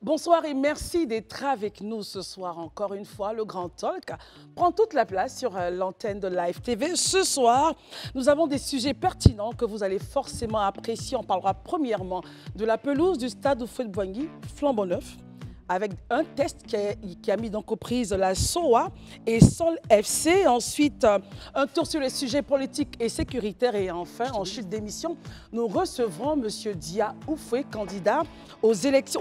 Bonsoir et merci d'être avec nous ce soir encore une fois. Le Grand Talk prend toute la place sur l'antenne de Live TV. Ce soir, nous avons des sujets pertinents que vous allez forcément apprécier. On parlera premièrement de la pelouse du stade Houphouët-Boigny, flambant neuf, avec un test qui a mis donc aux prises la SOA et Sol FC. Ensuite, un tour sur les sujets politiques et sécuritaires. Et enfin, en chute d'émission, nous recevrons M. Dia Oufoué, candidat aux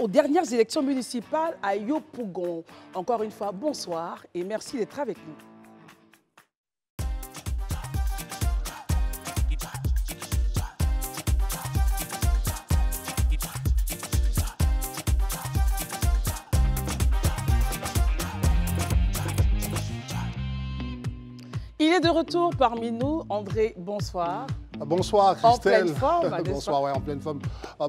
dernières élections municipales à Yopougon. Encore une fois, bonsoir et merci d'être avec nous. Il est de retour parmi nous. André, bonsoir. Bonsoir Christelle. En pleine forme. Bonsoir, ouais, en pleine forme.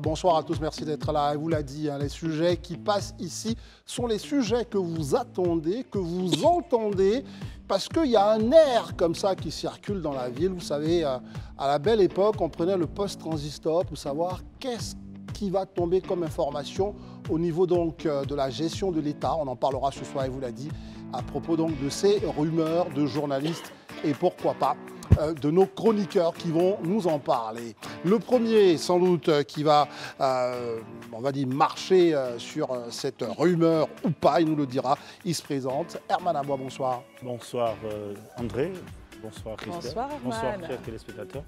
Bonsoir à tous, merci d'être là. Elle vous l'a dit, hein, les sujets qui passent ici sont les sujets que vous attendez, que vous entendez, parce qu'il y a un air comme ça qui circule dans la ville. Vous savez, à la belle époque, on prenait le post-transistor pour savoir qu'est-ce qui va tomber comme information au niveau donc de la gestion de l'État. On en parlera ce soir, elle vous l'a dit, à propos donc de ces rumeurs de journalistes et pourquoi pas de nos chroniqueurs qui vont nous en parler. Le premier, sans doute, qui va, on va dire, marcher sur cette rumeur ou pas, il nous le dira, il se présente. Herman Aboua, bonsoir. Bonsoir André, bonsoir Christelle. Bonsoir Herman. Bonsoir chers téléspectateurs.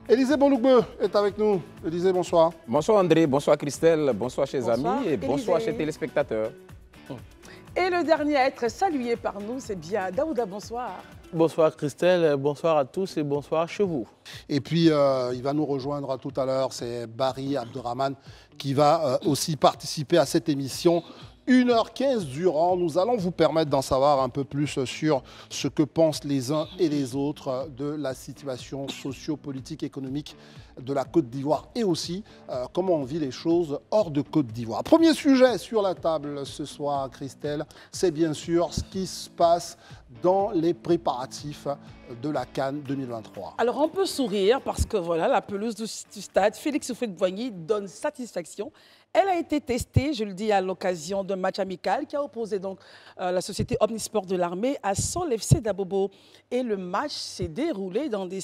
Élisée Bonlougbe est avec nous. Élisée, bonsoir. Bonsoir André, bonsoir Christelle, bonsoir chers Bonsoir, amis et bonsoir Élisée. chers téléspectateurs. Et le dernier à être salué par nous, c'est bien Daouda, bonsoir. Bonsoir Christelle, bonsoir à tous et bonsoir chez vous. Et puis, il va nous rejoindre tout à l'heure, c'est Barry Abderrahmane qui va aussi participer à cette émission. 1h15 durant, nous allons vous permettre d'en savoir un peu plus sur ce que pensent les uns et les autres de la situation socio-politique, économique de la Côte d'Ivoire et aussi comment on vit les choses hors de Côte d'Ivoire. Premier sujet sur la table ce soir, Christelle, c'est bien sûr ce qui se passe dans les préparatifs de la CAN 2023. Alors on peut sourire parce que voilà, la pelouse du stade Félix Houphouët-Boigny donne satisfaction. Elle a été testée, je le dis, à l'occasion d'un match amical qui a opposé donc la société Omnisport de l'armée à Sol FC d'Abobo. Et le match s'est déroulé dans des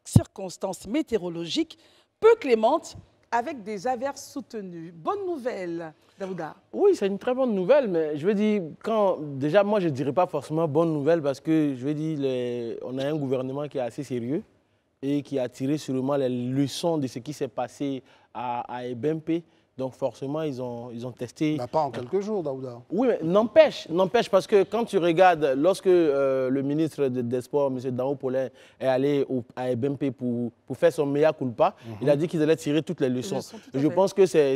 circonstances météorologiques peu clémentes avec des averses soutenues. Bonne nouvelle, Daouda. Oui, c'est une très bonne nouvelle, mais je veux dire, déjà moi je ne dirais pas forcément bonne nouvelle parce que je veux dire, on a un gouvernement qui est assez sérieux et qui a tiré sûrement les leçons de ce qui s'est passé à Ebempe. Donc forcément, ils ont testé... Pas en quelques jours, Daouda. Oui, mais n'empêche parce que quand tu regardes, lorsque le ministre des Sports, M. Dao Paulin, est allé à Ebempe pour faire son mea culpa, il a dit qu'ils allaient tirer toutes les leçons. Je pense que c'est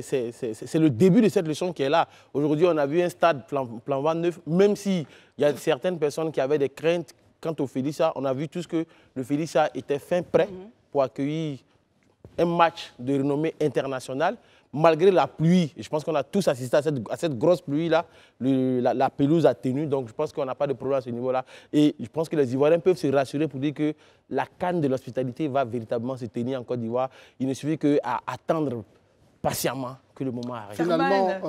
le début de cette leçon qui est là. Aujourd'hui, on a vu un stade flambant neuf, même s'il y a certaines personnes qui avaient des craintes quant au Félissa, on a vu tous que le Félissa était fin prêt pour accueillir un match de renommée internationale. Malgré la pluie, je pense qu'on a tous assisté à cette grosse pluie-là, la pelouse a tenu, donc je pense qu'on n'a pas de problème à ce niveau-là. Et je pense que les Ivoiriens peuvent se rassurer pour dire que la CAN de l'hospitalité va véritablement se tenir en Côte d'Ivoire. Il ne suffit qu'à attendre patiemment que le moment arrive.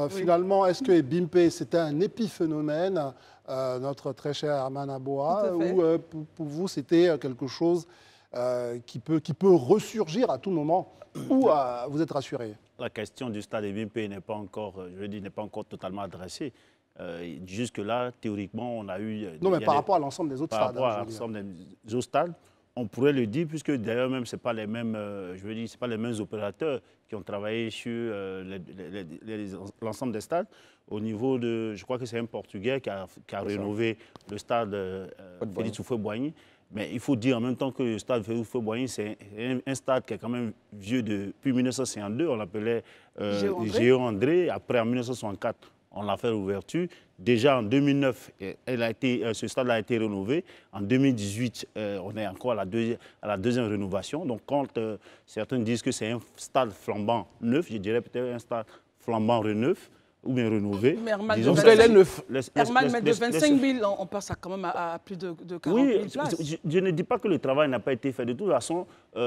Finalement, est-ce que Ebimpe, c'était un épiphénomène, notre très cher Herman Aboua, ou pour vous, c'était quelque chose qui peut ressurgir à tout moment, ou vous êtes rassuré? La question du stade Ebimpe n'est pas encore, n'est pas encore totalement adressée. Jusque-là, théoriquement, on a eu... Non, mais par rapport à l'ensemble des autres stades. Par rapport à l'ensemble des autres stades, on pourrait le dire, puisque d'ailleurs même, ce n'est pas les mêmes, c'est pas les mêmes opérateurs qui ont travaillé sur l'ensemble des stades. Au niveau de... Je crois que c'est un Portugais qui a rénové le stade Félix Houphouët-Boigny. Mais il faut dire en même temps que le stade Félix Houphouët-Boigny, c'est un stade qui est quand même vieux depuis 1952. On l'appelait Géo André. Après, en 1964, on l'a fait l'ouverture. Déjà en 2009, ce stade a été rénové. En 2018, on est encore à la deuxième rénovation. Donc quand certains disent que c'est un stade flambant neuf, je dirais peut-être un stade flambant reneuf. ou bien rénové. Mais Herman, Disons, de ça, 25 Herman, mais de 25 000, on passe quand même à plus de 40 000 oui, places. je ne dis pas que le travail n'a pas été fait. De toute façon,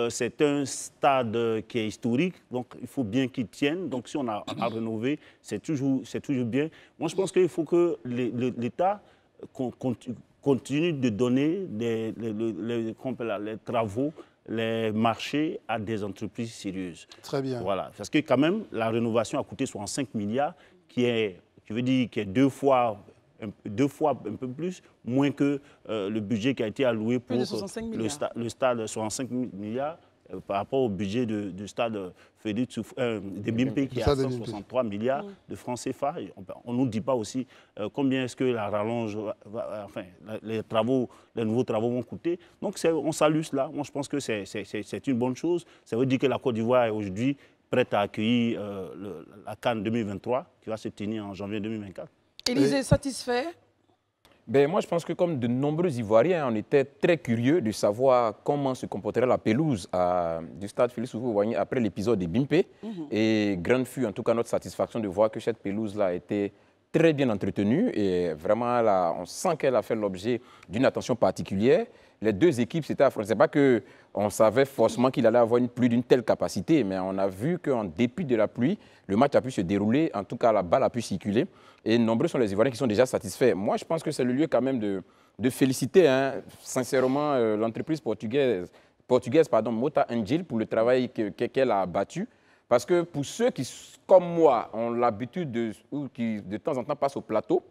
c'est un stade qui est historique, donc il faut bien qu'il tienne. Donc si on a à rénover, c'est toujours bien. Moi, je pense qu'il faut que l'État continue de donner les travaux, les marchés à des entreprises sérieuses. Très bien. Voilà, parce que quand même, la rénovation a coûté 65 milliards, qui est deux fois un peu plus, moins que le budget qui a été alloué pour le stade, 65 milliards, par rapport au budget du stade de BIMP qui est à 163 milliards de francs CFA. On ne nous dit pas aussi combien est-ce que la rallonge, les nouveaux travaux vont coûter. Donc on salue cela. Moi, je pense que c'est une bonne chose. Ça veut dire que la Côte d'Ivoire est aujourd'hui prête à accueillir la CAN 2023 qui va se tenir en janvier 2024. Élisée, satisfait? Ben, moi, je pense que comme de nombreux Ivoiriens, on était très curieux de savoir comment se comporterait la pelouse du stade Félix Houphouët-Boigny après l'épisode des Bimpe. Et grande fut en tout cas notre satisfaction de voir que cette pelouse-là a été très bien entretenue et vraiment, là, on sent qu'elle a fait l'objet d'une attention particulière. Les deux équipes s'étaient affrontées. Ce n'est pas qu'on savait forcément qu'il allait avoir plus d'une telle capacité, mais on a vu qu'en dépit de la pluie, le match a pu se dérouler, en tout cas la balle a pu circuler. Et nombreux sont les Ivoiriens qui sont déjà satisfaits. Moi, je pense que c'est le lieu quand même de féliciter sincèrement l'entreprise portugaise Mota Angel pour le travail qu'elle a abattu. Parce que pour ceux qui, comme moi, ont l'habitude ou qui de temps en temps passent au plateau,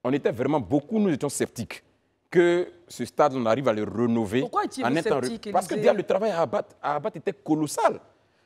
on était vraiment beaucoup, nous étions sceptiques que ce stade, on arrive à le rénover. Pourquoi étiez-vous sceptique, Parce que déjà, le travail à abattre était colossal.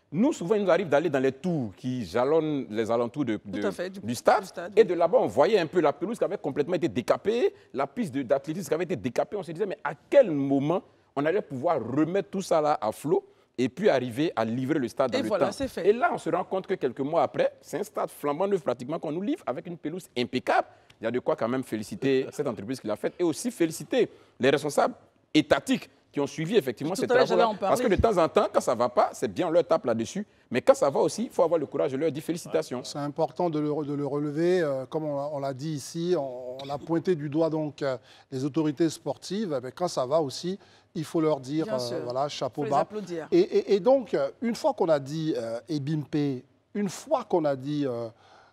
Nous, souvent, il nous arrive d'aller dans les tours qui jalonnent les alentours du stade. Et de là-bas, on voyait un peu la pelouse qui avait complètement été décapée, la piste d'athlétisme qui avait été décapée. On se disait, mais à quel moment on allait pouvoir remettre tout ça là à flot et puis arriver à livrer le stade dans le temps. C'est fait. Et là, on se rend compte que quelques mois après, c'est un stade flambant neuf pratiquement qu'on nous livre avec une pelouse impeccable. Il y a de quoi quand même féliciter cette entreprise qui l'a faite et aussi féliciter les responsables étatiques qui ont suivi effectivement ces travaux-là. Parce que de temps en temps, quand ça ne va pas, c'est bien, on leur tape là-dessus. Mais quand ça va aussi, il faut avoir le courage de leur dire félicitations. C'est important de le relever. Comme on l'a dit ici, on a pointé du doigt donc les autorités sportives. Mais quand ça va aussi, il faut leur dire voilà, chapeau bas. Et donc, une fois qu'on a dit Ebimpe, une fois qu'on a dit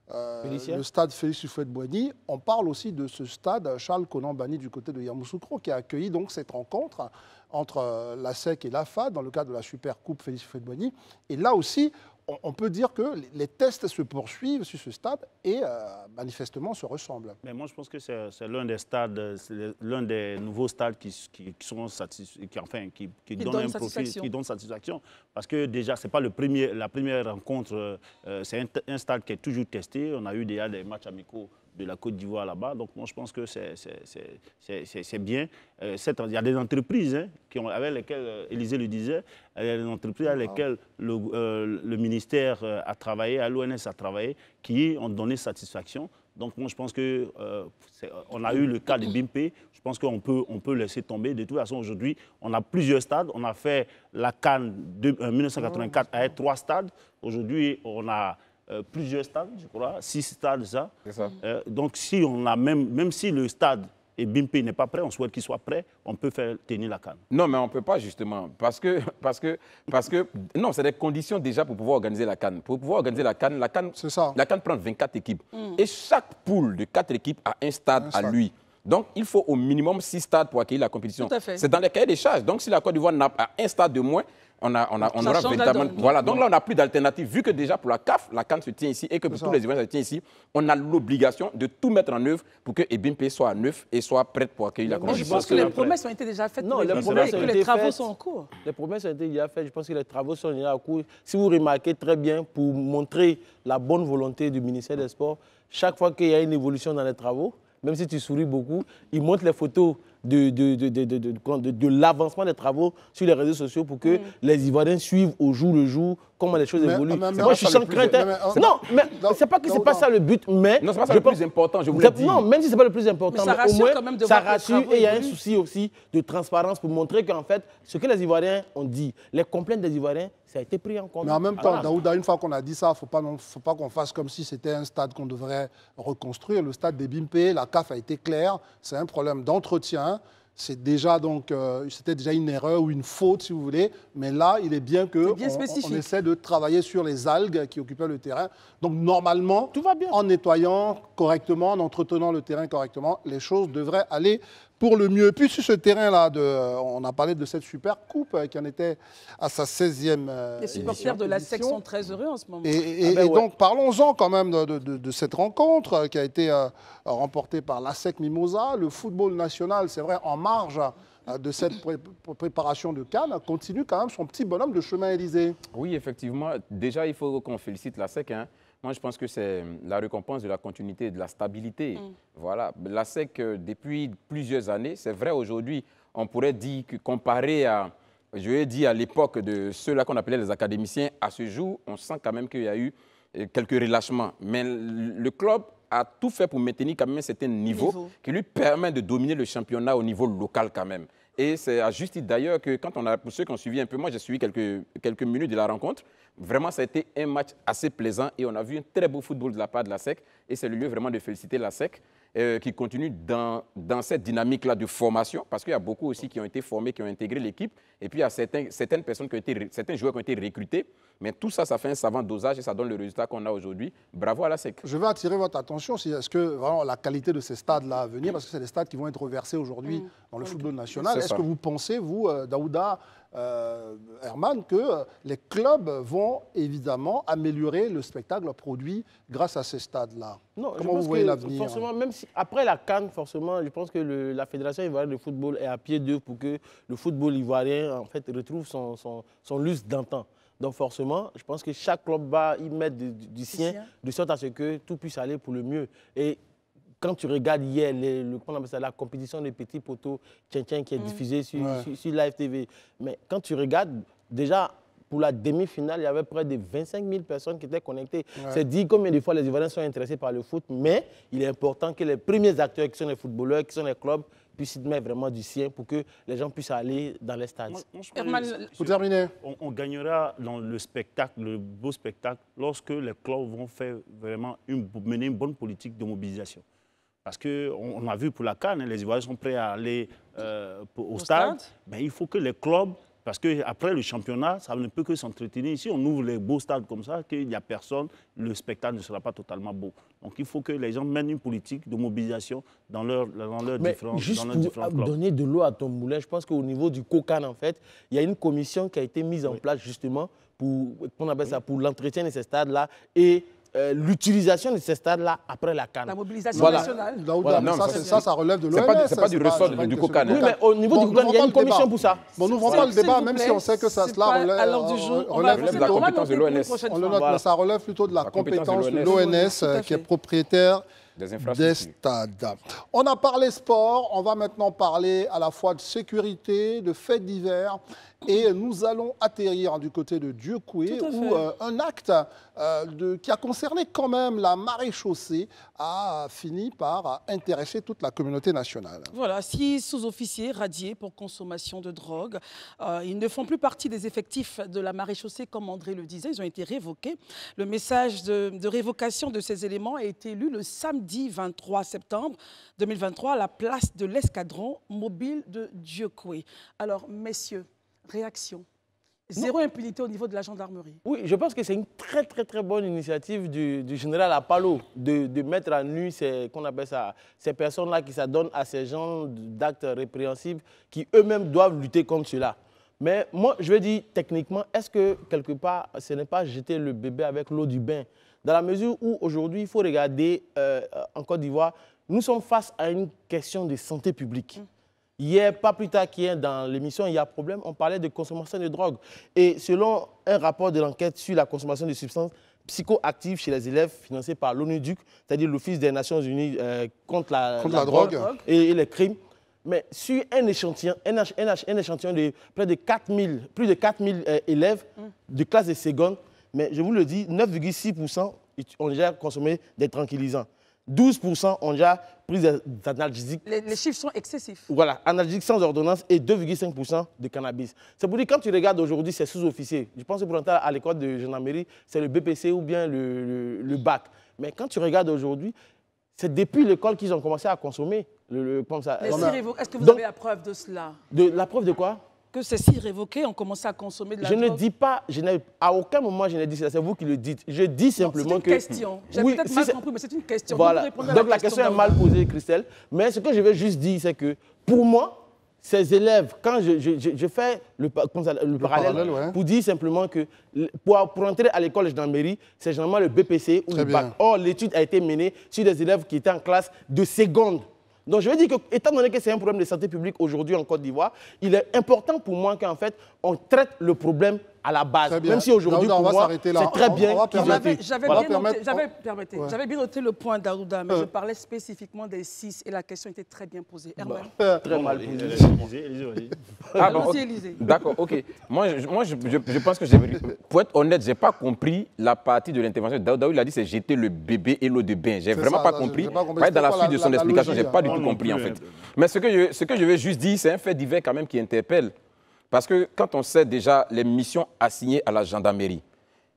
le stade Félix Houphouët-Boigny, on parle aussi de ce stade Charles Konan Banny du côté de Yamoussoukro qui a accueilli donc cette rencontre entre la SEC et la FAD dans le cadre de la Super Coupe Félix Houphouët-Boigny. Et là aussi, on peut dire que les tests se poursuivent sur ce stade et manifestement se ressemblent. Mais moi, je pense que c'est l'un des stades, l'un des nouveaux stades qui donnent un profil, qui donne satisfaction. Parce que déjà, ce n'est pas la première rencontre, c'est un stade qui est toujours testé. On a eu déjà des matchs amicaux de la Côte d'Ivoire là-bas. Donc, moi, je pense que c'est bien. Il y a des entreprises avec lesquelles, Élisée le disait, il y a des entreprises avec lesquelles le ministère a travaillé, l'ONS a travaillé, qui ont donné satisfaction. Donc, moi, je pense qu'on a eu le cas de Bimpe. Je pense qu'on peut laisser tomber. De toute façon, aujourd'hui, on a plusieurs stades. On a fait la CAN de 1984 avec 3 stades. Aujourd'hui, on a plusieurs stades, je crois, 6 stades, ça. Donc, si on a même si le stade et Bimpe n'est pas prêt, on souhaite qu'il soit prêt, on peut faire tenir la CAN. Non, mais on ne peut pas, justement, parce que non, c'est des conditions déjà pour pouvoir organiser la CAN. Pour pouvoir organiser la CAN prend 24 équipes. Et chaque poule de 4 équipes a un stade à lui. Donc, il faut au minimum 6 stades pour accueillir la compétition. C'est dans les cahiers des charges. Donc, si la Côte d'Ivoire n'a un stade de moins, on aura véritablement... Voilà, donc là, on n'a plus d'alternative. Vu que déjà, pour la CAF, la CAN se tient ici et que pour tous les Ivoiriens, ça se tient ici, on a l'obligation de tout mettre en œuvre pour que Ebimpe soit neuf et soit prête pour accueillir la compétition. Je pense que les promesses ont été déjà faites. Non, les promesses ont été faites. Les travaux sont en cours. Les promesses ont été déjà faites. Je pense que les travaux sont déjà en cours. Si vous remarquez très bien, pour montrer la bonne volonté du ministère des Sports, chaque fois qu'il y a une évolution dans les travaux, même si tu souris beaucoup, ils montrent les photos de l'avancement des travaux sur les réseaux sociaux pour que les Ivoiriens suivent au jour le jour comment les choses évoluent. Moi, je suis sans crainte. Non, mais c'est pas que c'est pas ça le but, mais non, c'est pas ça le plus important, je vous le dis. Non, même si c'est pas le plus important, mais au moins, quand même de ça voir que les rassure travaux et il y a un évoluent. souci aussi de transparence pour montrer qu'en fait, ce que les Ivoiriens ont dit, les complaintes des Ivoiriens, ça a été pris en compte. Mais en même temps, Voilà. Daouda, une fois qu'on a dit ça, il ne faut pas qu'on fasse comme si c'était un stade qu'on devrait reconstruire. Le stade des Bimpe, la CAF a été claire, c'est un problème d'entretien. C'est déjà c'était déjà une erreur ou une faute, si vous voulez. Mais là, il est bien qu'on on essaie de travailler sur les algues qui occupaient le terrain. Donc, normalement, tout va bien. En nettoyant correctement, en entretenant le terrain correctement, les choses devraient aller pour le mieux. Puis sur ce terrain-là, on a parlé de cette super coupe qui en était à sa 16e Les supporters de la SEC sont très heureux en ce moment. Et donc, parlons-en quand même de cette rencontre qui a été remportée par la SEC Mimosa. Le football national, c'est vrai, en marge de cette préparation de CAN, continue quand même son petit bonhomme de chemin Élysée. Oui, effectivement. Déjà, il faut qu'on félicite la SEC. Moi, je pense que c'est la récompense de la continuité et de la stabilité. Voilà. La SEC, depuis plusieurs années, c'est vrai, aujourd'hui, on pourrait dire que comparé à, je vais dire, à l'époque de ceux-là qu'on appelait les académiciens, à ce jour, on sent quand même qu'il y a eu quelques relâchements. Mais le club a tout fait pour maintenir quand même un certain niveau qui lui permet de dominer le championnat au niveau local quand même. Et c'est à juste titre d'ailleurs que quand pour ceux qui ont suivi un peu, moi j'ai suivi quelques minutes de la rencontre, vraiment ça a été un match assez plaisant et on a vu un très beau football de la part de la SEC et c'est le lieu vraiment de féliciter la SEC qui continue dans cette dynamique-là de formation parce qu'il y a beaucoup aussi qui ont été formés, qui ont intégré l'équipe et puis il y a certaines personnes certains joueurs qui ont été recrutés, mais tout ça, ça fait un savant dosage et ça donne le résultat qu'on a aujourd'hui. Bravo à la SEC. Je vais attirer votre attention, est-ce que vraiment la qualité de ces stades-là à venir, parce que c'est des stades qui vont être reversés aujourd'hui dans le football national, est-ce que vous pensez, vous, Daouda, Herman, que les clubs vont évidemment améliorer le spectacle produit grâce à ces stades-là? Non, comment vous voyez l'avenir? Forcément, même si après la CAN, forcément, je pense que la Fédération ivoirienne de football est à pied d'œuvre pour que le football ivoirien en fait retrouve son lustre d'antan. Donc forcément, je pense que chaque club va y mettre du sien, de sorte à ce que tout puisse aller pour le mieux. Et quand tu regardes hier la compétition des petits poteaux tchin-tchin qui est diffusée sur Live TV, mais quand tu regardes, déjà, pour la demi-finale, il y avait près de 25 000 personnes qui étaient connectées. C'est dit combien de fois les Ivoiriens sont intéressés par le foot, mais il est important que les premiers acteurs qui sont les footballeurs, qui sont les clubs, puissent y mettre vraiment du sien pour que les gens puissent aller dans les stades. Pour terminer. On gagnera dans le spectacle, le beau spectacle, lorsque les clubs vont faire vraiment mener une bonne politique de mobilisation. Parce qu'on a vu pour la CAN, les Ivoiriens sont prêts à aller au stade. Ben, il faut que les clubs, parce qu'après le championnat, ça ne peut que s'entretenir. Si on ouvre les beaux stades comme ça, qu'il n'y a personne, le spectacle ne sera pas totalement beau. Donc il faut que les gens mènent une politique de mobilisation dans leurs différents clubs. Juste pour donner de l'eau à ton moulin, je pense qu'au niveau du COCAN, en fait, il y a une commission qui a été mise en place justement pour l'entretien de ces stades-là et l'utilisation de ces stades-là après la CAN. La mobilisation nationale. Ça relève de l'OMS. C'est pas du ressort du COCAN. Oui, mais au niveau du COCAN, il y a une commission pour ça. Bon, n'ouvrons pas le débat, même si on sait que ça relève de la compétence de l'ONS. On le note, mais ça relève plutôt de la compétence de l'ONS qui est propriétaire des stades. On a parlé sport, on va maintenant parler à la fois de sécurité, de faits divers, et nous allons atterrir du côté de Dieucoué, où un acte qui a concerné quand même la maréchaussée a fini par intéresser toute la communauté nationale. Voilà, 6 sous-officiers radiés pour consommation de drogue. Ils ne font plus partie des effectifs de la maréchaussée, comme André le disait, ils ont été révoqués. Le message de révocation de ces éléments a été lu le samedi 23 septembre 2023 à la place de l'escadron mobile de Dieucoué. Alors, messieurs, réaction. Zéro impunité au niveau de la gendarmerie. Oui, je pense que c'est une très très bonne initiative du général Apalo de mettre à nu ces personnes-là qui s'adonnent à ces genres d'actes répréhensibles qui eux-mêmes doivent lutter contre cela. Mais moi, je veux dire, techniquement, est-ce que quelque part, ce n'est pas jeter le bébé avec l'eau du bain? Dans la mesure où aujourd'hui, il faut regarder en Côte d'Ivoire, nous sommes face à une question de santé publique. Hier, pas plus tard qu'hier, dans l'émission Il y a problème, on parlait de consommation de drogue. Et selon un rapport de l'enquête sur la consommation de substances psychoactives chez les élèves financé par l'ONU-DUC, c'est-à-dire l'Office des Nations Unies contre la drogue et les crimes, Mais sur un échantillon, un échantillon de plus de 4000 élèves de classe de seconde, mais je vous le dis, 9,6% ont déjà consommé des tranquillisants. 12% ont déjà pris des analgésiques. Les chiffres sont excessifs. Voilà, analgésiques sans ordonnance et 2,5% de cannabis. C'est pour dire, quand tu regardes aujourd'hui ces sous-officiers, je pense que pour entrer à l'école de gendarmerie, c'est le BPC ou bien le bac. Mais quand tu regardes aujourd'hui, c'est depuis l'école qu'ils ont commencé à consommer. Comme ça. Est-ce que vous avez la preuve de cela? La preuve de quoi? Que ces cires révoqués ont commencé à consommer de la drogue. Je ne dis pas, à aucun moment je n'ai dit ça, c'est vous qui le dites. Je dis simplement que... C'est une question. J'ai peut-être mal compris, mais c'est une question. Voilà. Donc la question est mal posée, Christelle. Mais ce que je veux juste dire, c'est que pour moi, ces élèves, quand je fais le parallèle, ouais. pour dire simplement que pour entrer à l'école de gendarmerie, c'est généralement le BPC ou le bac. Or, l'étude a été menée sur des élèves qui étaient en classe de seconde. Donc, je veux dire que, étant donné que c'est un problème de santé publique aujourd'hui en Côte d'Ivoire, il est important pour moi qu'en fait, on traite le problème à la base. Même si aujourd'hui, pour moi, c'est très bien. J'avais bien noté le point d'Aouda, mais je parlais spécifiquement des 6 et la question était très bien posée. Très mal posée. D'accord, ok. Moi, je pense que, pour être honnête, je n'ai pas compris la partie de l'intervention de Daouda. Il a dit c'est jeter le bébé et l'eau de bain. Je n'ai vraiment pas compris. Dans la suite de son explication, je n'ai pas du tout compris en fait. Mais ce que je veux juste dire, c'est un fait divers quand même qui interpelle. Parce que quand on sait déjà les missions assignées à la gendarmerie,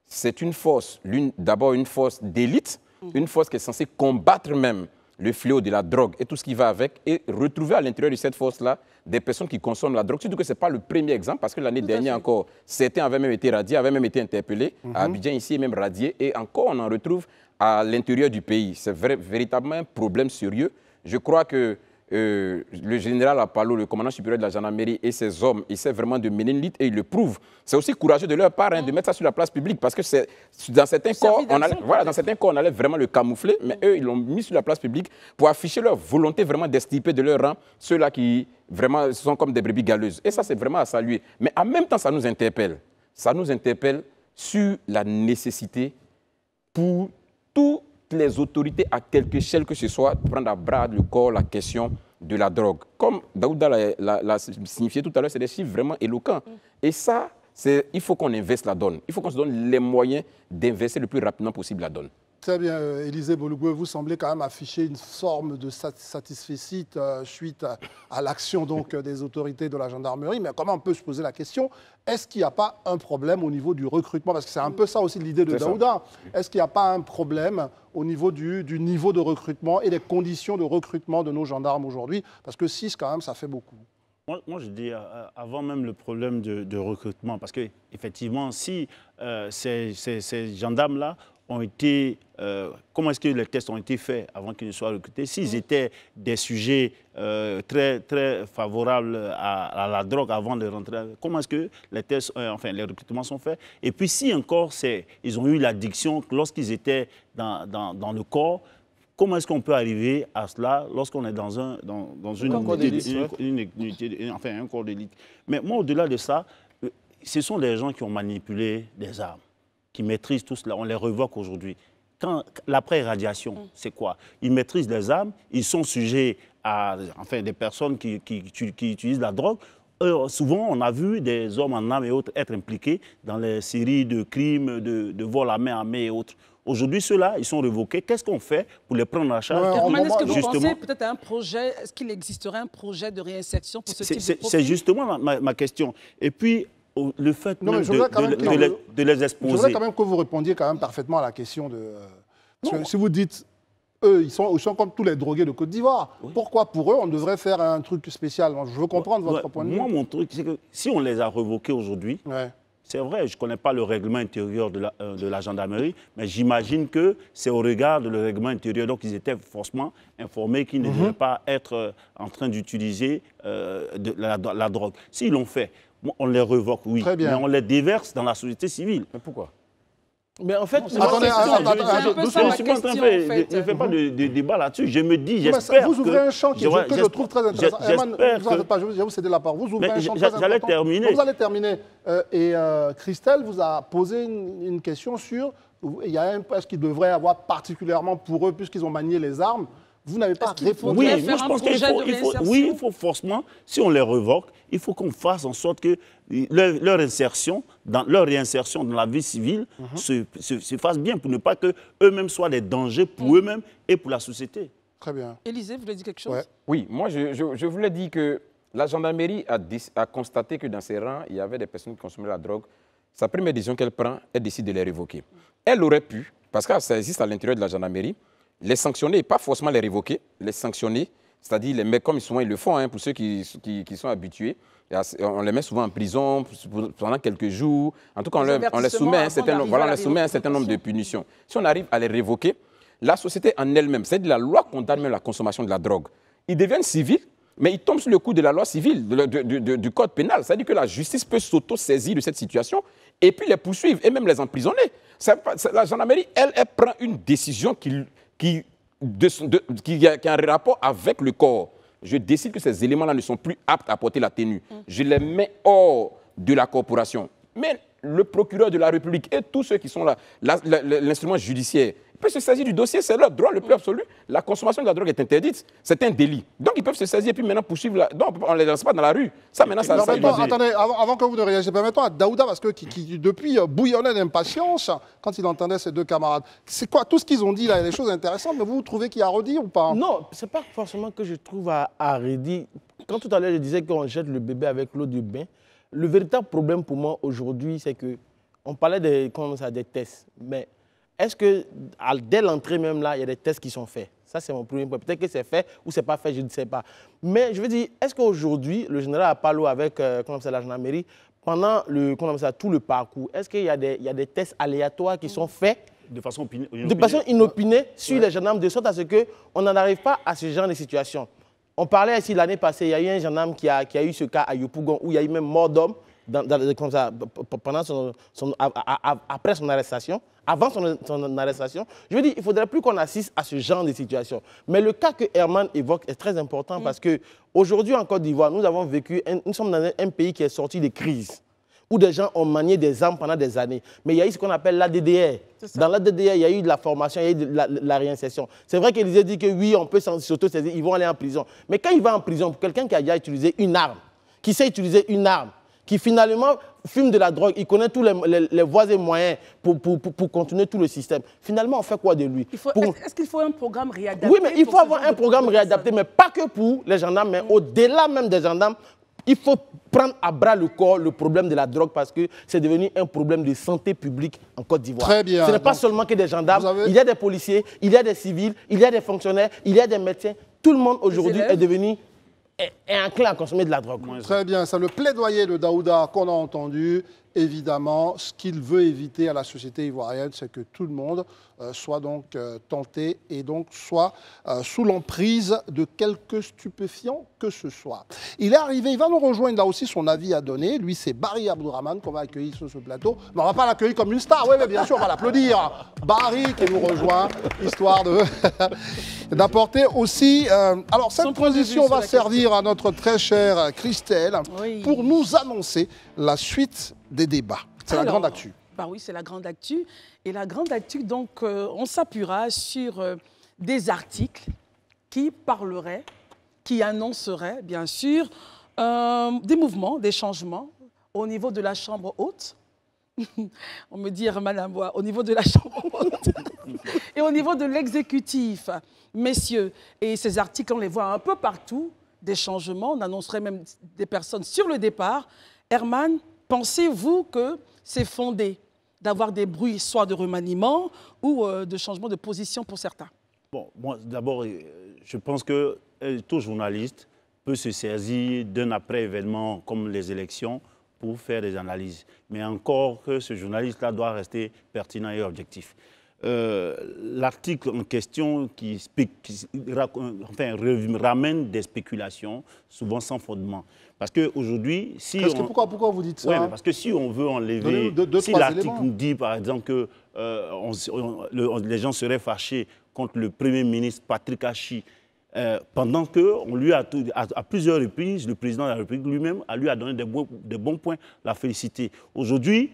c'est une force, d'abord une force d'élite, une force qui est censée combattre même le fléau de la drogue et tout ce qui va avec, et retrouver à l'intérieur de cette force-là des personnes qui consomment la drogue. Surtout que ce n'est pas le premier exemple, parce que l'année dernière encore, certains avaient même été radiés, avaient même été interpellés à Abidjan, ici, et même radiés, et encore on en retrouve à l'intérieur du pays. C'est véritablement un problème sérieux. Je crois que le général Apallo, le commandant supérieur de la gendarmerie et ses hommes essaient vraiment de mener une lutte et ils le prouvent. C'est aussi courageux de leur part de mettre ça sur la place publique parce que dans certains cas, on allait vraiment le camoufler, mais eux, ils l'ont mis sur la place publique pour afficher leur volonté vraiment d'extirper de leur rang ceux-là qui vraiment sont comme des brebis galeuses. Et ça, c'est vraiment à saluer. Mais en même temps, ça nous interpelle. Ça nous interpelle sur la nécessité pour toutes les autorités à quelque échelle que ce soit de prendre à bras le corps la question de la drogue. Comme Daouda l'a signifié tout à l'heure, c'est des chiffres vraiment éloquents. Et ça, il faut qu'on inverse la donne. Il faut qu'on se donne les moyens d'inverser le plus rapidement possible la donne. Très bien, Élisée Bolugwe, vous semblez quand même afficher une forme de satisfecit suite à l'action des autorités de la gendarmerie. Mais comment on peut se poser la question, est-ce qu'il n'y a pas un problème au niveau du recrutement? Parce que c'est un peu ça aussi l'idée de Daouda. Est-ce qu'il n'y a pas un problème au niveau du niveau de recrutement et des conditions de recrutement de nos gendarmes aujourd'hui? Parce que 6, quand même, ça fait beaucoup. Moi, je dis avant même le problème de recrutement, parce qu'effectivement, si ces gendarmes-là ont été... comment est-ce que les tests ont été faits avant qu'ils ne soient recrutés? S'ils étaient des sujets très, très favorables à la drogue avant de rentrer, comment est-ce que les tests, les recrutements sont faits? Et puis si encore ils ont eu l'addiction lorsqu'ils étaient dans le corps, comment est-ce qu'on peut arriver à cela lorsqu'on est dans un corps d'élite? Mais moi, au-delà de ça, ce sont des gens qui ont manipulé des armes, qui maîtrisent tout cela. On les révoque aujourd'hui. L'après-irradiation, c'est quoi? Ils maîtrisent les armes, ils sont sujets à des personnes qui utilisent la drogue. Souvent, on a vu des hommes en armes et autres être impliqués dans les séries de crimes, de vol à main armée et autres. Aujourd'hui, ceux-là, ils sont révoqués. Qu'est-ce qu'on fait pour les prendre en charge? Est-ce que vous pensez peut-être à un projet, est-ce qu'il existerait un projet de réinsertion pour ce type de profil? C'est justement ma question. Et puis, le fait de les exposer. Je voudrais quand même que vous répondiez quand même parfaitement à la question de... si vous dites, eux, ils sont comme tous les drogués de Côte d'Ivoire. Oui. Pourquoi pour eux, on devrait faire un truc spécial? Je veux comprendre votre point de vue. Moi, mon truc, c'est que si on les a révoqués aujourd'hui, c'est vrai, je ne connais pas le règlement intérieur de la gendarmerie, mais j'imagine que c'est au regard de le règlement intérieur. Donc, ils étaient forcément informés qu'ils ne devaient pas être en train d'utiliser la drogue. S'ils l'ont fait, on les révoque, oui, mais on les déverse dans la société civile. Mais pourquoi? Mais en fait, je ne fais pas de débat là-dessus. Je me dis, j'espère que... Vous ouvrez un champ que je trouve très intéressant. Je vais vous céder la parole. Vous ouvrez un champ très important. Vous allez terminer. Et Christelle vous a posé une question sur... Est-ce qu'il devrait y avoir particulièrement pour eux, puisqu'ils ont manié les armes, vous n'avez pas répondu. Oui, faudrait moi faire je un pense qu'il projet de faut, réinsertion? oui, il faut forcément, si on les revoque, il faut qu'on fasse en sorte que leur réinsertion dans la vie civile se fasse bien pour ne pas qu'eux-mêmes soient des dangers pour eux-mêmes et pour la société. Très bien. Élisée, vous voulez dire quelque chose? Ouais. Oui, moi je voulais dire que la gendarmerie a constaté que dans ses rangs, il y avait des personnes qui consommaient la drogue. Sa première décision qu'elle prend, elle décide de les révoquer. Elle aurait pu, parce que ça existe à l'intérieur de la gendarmerie, les sanctionner, pas forcément les révoquer, les sanctionner, c'est-à-dire les mettre comme souvent ils le font, hein, pour ceux qui sont habitués. On les met souvent en prison pendant quelques jours. En tout cas, on les soumet à un certain nombre de punitions. Si on arrive à les révoquer, la société en elle-même, c'est-à-dire la loi condamne même la consommation de la drogue. Ils deviennent civils, mais ils tombent sous le coup de la loi civile, du code pénal. C'est-à-dire que la justice peut s'auto-saisir de cette situation et puis les poursuivre et même les emprisonner. La gendarmerie, elle prend une décision qui a un rapport avec le corps. Je décide que ces éléments-là ne sont plus aptes à porter la tenue. Je les mets hors de la corporation. Mais le procureur de la République et tous ceux qui sont là, l'instrument judiciaire, peuvent se saisir du dossier, c'est leur droit le plus absolu. La consommation de la drogue est interdite, c'est un délit. Donc ils peuvent se saisir et puis maintenant poursuivre. Donc on ne les lance pas dans la rue. Ça maintenant, ça attendez, avant que vous ne réagissiez, permettons à Daouda, parce que qui depuis bouillonnait d'impatience quand il entendait ses deux camarades. C'est quoi tout ce qu'ils ont dit là? Il y a des choses intéressantes, mais vous trouvez qu'il y a à redire ou pas? Non, c'est pas forcément que je trouve à redire. Quand tout à l'heure je disais qu'on jette le bébé avec l'eau du bain, le véritable problème pour moi aujourd'hui, c'est que on parlait des tests, mais est-ce que dès l'entrée même là, il y a des tests qui sont faits? Ça, c'est mon premier point. Peut-être que c'est fait ou c'est pas fait, je ne sais pas. Mais je veux dire, est-ce qu'aujourd'hui, le général a parlé avec la gendarmerie pendant tout le parcours, est-ce qu'il y a des tests aléatoires qui sont faits de façon inopinée sur les gendarmes, de sorte à ce qu'on n'en arrive pas à ce genre de situation? On parlait ici l'année passée, il y a eu un gendarme qui a eu ce cas à Yopougon où il y a eu même mort d'homme après son arrestation. Avant son arrestation, je veux dire, il ne faudrait plus qu'on assiste à ce genre de situation. Mais le cas que Herman évoque est très important parce qu'aujourd'hui en Côte d'Ivoire, nous sommes dans un pays qui est sorti de crise, où des gens ont manié des armes pendant des années. Mais il y a eu ce qu'on appelle l'ADDR. Dans l'ADDR, il y a eu de la formation, il y a eu de la réinsertion. C'est vrai qu'Élisée dit que oui, on peut s'auto-saisir, ils vont aller en prison. Mais quand il va en prison, pour quelqu'un qui a déjà utilisé une arme, qui sait utiliser une arme, qui finalement fume de la drogue, il connaît tous les voies et moyens pour continuer tout le système. Finalement, on fait quoi de lui? Est-ce qu'il faut un programme réadapté? Oui, mais il faut avoir un programme réadapté, mais pas que pour les gendarmes, mais au-delà même des gendarmes, il faut prendre à bras le corps le problème de la drogue parce que c'est devenu un problème de santé publique en Côte d'Ivoire. Très bien. Ce n'est pas seulement que des gendarmes, il y a des policiers, il y a des civils, il y a des fonctionnaires, il y a des médecins. Tout le monde aujourd'hui est devenu enclin à consommer de la drogue. Très bien, c'est le plaidoyer de Daouda qu'on a entendu. Évidemment, ce qu'il veut éviter à la société ivoirienne, c'est que tout le monde soit donc tenté et donc soit sous l'emprise de quelque stupéfiant que ce soit. Il est arrivé, il va nous rejoindre, là aussi son avis à donner. Lui, c'est Barry Abdourahmane qu'on va accueillir sur ce plateau. Mais on ne va pas l'accueillir comme une star, oui, mais bien sûr, on va l'applaudir. Barry qui nous rejoint, histoire d'apporter aussi... alors, cette transition va servir à notre très chère Christelle pour nous annoncer la suite des débats. C'est la grande actu. Bah oui, c'est la grande actu. Et la grande actu, donc, on s'appuiera sur des articles qui parleraient, qui annonceraient, bien sûr, des mouvements, des changements au niveau de la Chambre haute. On me dit, Madame Bois, au niveau de la Chambre haute et au niveau de l'exécutif, messieurs. Et ces articles, on les voit un peu partout, des changements. On annoncerait même des personnes sur le départ. Herman, pensez-vous que c'est fondé d'avoir des bruits, soit de remaniement ou de changement de position pour certains? Bon, moi, d'abord, je pense que tout journaliste peut se saisir d'un après-événement comme les élections pour faire des analyses. Mais encore que ce journaliste-là doit rester pertinent et objectif. L'article en question ramène des spéculations, souvent sans fondement. Parce qu'aujourd'hui, pourquoi vous dites ça? Oui, parce que si on veut enlever... si l'article nous dit, par exemple, que les gens seraient fâchés contre le Premier ministre Patrick Hachi, pendant qu'on lui a, à plusieurs reprises, le président de la République lui-même lui a donné des bons points, l'a félicité. Aujourd'hui,